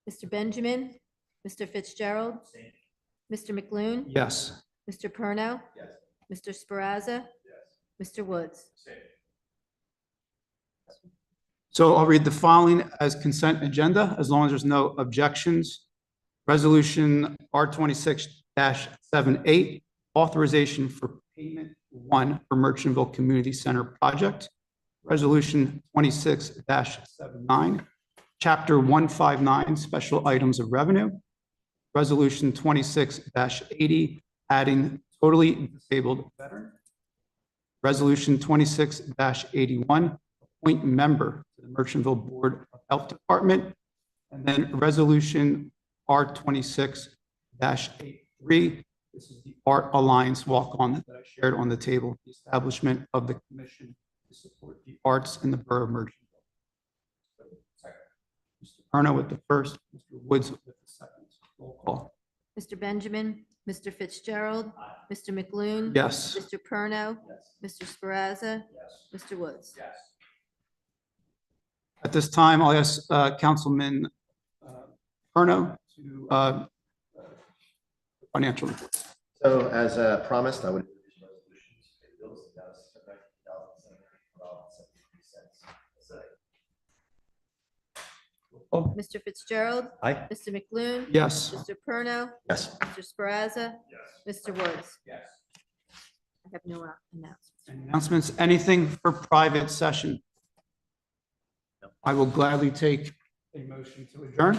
Speaker 5: Mr. Benjamin, Mr. Fitzgerald, Mr. McLoone,
Speaker 2: yes.
Speaker 5: Mr. Perno,
Speaker 8: Yes.
Speaker 5: Mr. Sparazza, Mr. Woods.
Speaker 2: So I'll read the following as consent agenda, as long as there's no objections. Resolution R26-78, authorization for payment 1 for Merchantville Community Center project. Resolution 26-79, Chapter 159, special items of revenue. Resolution 26-80, adding totally disabled veteran. Resolution 26-81, appoint member to the Merchantville Board of Health Department. And then Resolution R26-83, this is the Art Alliance walk-on that I shared on the table, the establishment of the commission to support the arts in the borough of Merchantville. Mr. Perno with the first, Mr. Woods with the second. Roll call.
Speaker 5: Mr. Benjamin, Mr. Fitzgerald, Mr. McLoone.
Speaker 2: Yes.
Speaker 5: Mr. Perno, Mr. Sparazza, Mr. Woods.
Speaker 2: At this time, I'll ask Councilman Perno to financial report.
Speaker 8: So as promised, I would introduce resolutions to pay bills that was
Speaker 5: Mr. Fitzgerald.
Speaker 8: Aye.
Speaker 5: Mr. McLoone.
Speaker 2: Yes.
Speaker 5: Mr. Perno,
Speaker 8: Yes.
Speaker 5: Mr. Sparazza, Mr. Woods. I have no announcements.
Speaker 2: Any announcements? Anything for private session? I will gladly take a motion to adjourn.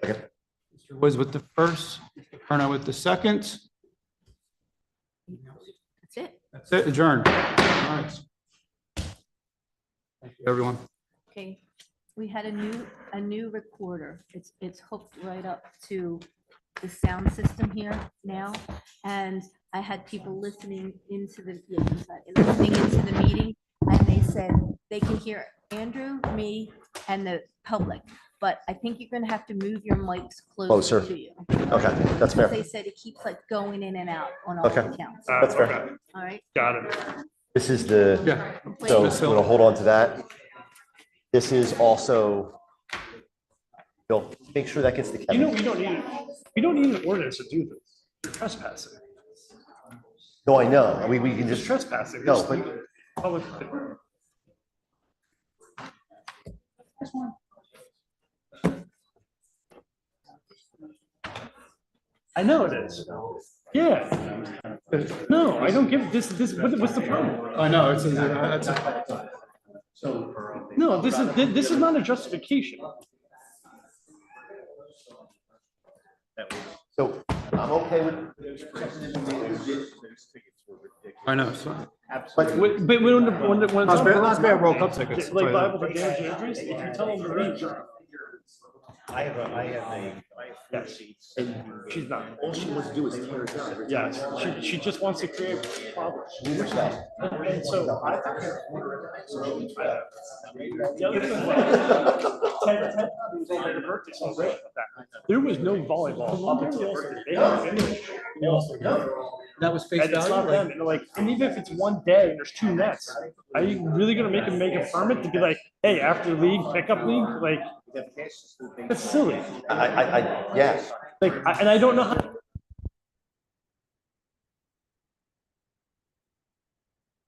Speaker 8: Second.
Speaker 2: Mr. Woods with the first, Mr. Perno with the second.
Speaker 5: That's it.
Speaker 2: That's it, adjourned. All right. Thank you, everyone.
Speaker 5: Okay, we had a new recorder. It's hooked right up to the sound system here now. And I had people listening into the meeting, and they said they can hear Andrew, me, and the public. But I think you're gonna have to move your mics closer to you.
Speaker 8: Okay, that's fair.
Speaker 5: They said it keeps like going in and out on all
Speaker 8: Okay.
Speaker 5: accounts.
Speaker 8: That's fair.
Speaker 5: All right.
Speaker 3: Got it.
Speaker 8: This is the,
Speaker 2: Yeah.
Speaker 8: so I'm gonna hold on to that. This is also Bill, make sure that gets to
Speaker 14: You
Speaker 8: Kevin.
Speaker 14: know, we don't need an ordinance to do this. You're trespassing.
Speaker 8: No, I know. We can
Speaker 14: Just
Speaker 8: just,
Speaker 14: trespassing.
Speaker 8: no,
Speaker 14: Just
Speaker 8: but
Speaker 14: public. I know it is. Yeah. No, I don't give this, what's the problem?
Speaker 2: I know, it's,
Speaker 14: No, this is not a justification.
Speaker 8: so I'm okay with.
Speaker 2: I know, so.
Speaker 8: But
Speaker 14: But when it's on
Speaker 2: Last day I World Cup
Speaker 14: property,
Speaker 2: tickets.
Speaker 14: like liable for damage and injuries, if you tell them to leave.
Speaker 13: I have a
Speaker 14: Yes. She's not.
Speaker 13: all she wants to do is tear it down every time.
Speaker 14: Yes, she just wants to create problems.
Speaker 8: Neither side.
Speaker 14: And so I. The other thing was, Ted was on her birthday celebration with that. There was no volleyball up until her birthday. They haven't finished.
Speaker 2: That was face
Speaker 14: And it's not
Speaker 2: value?
Speaker 14: them, and like, and even if it's one day and there's two nets, are you really gonna make them make a permit to be like, hey, after league, pickup league, like, that's silly.
Speaker 8: Yeah.
Speaker 14: Like, and I don't know how,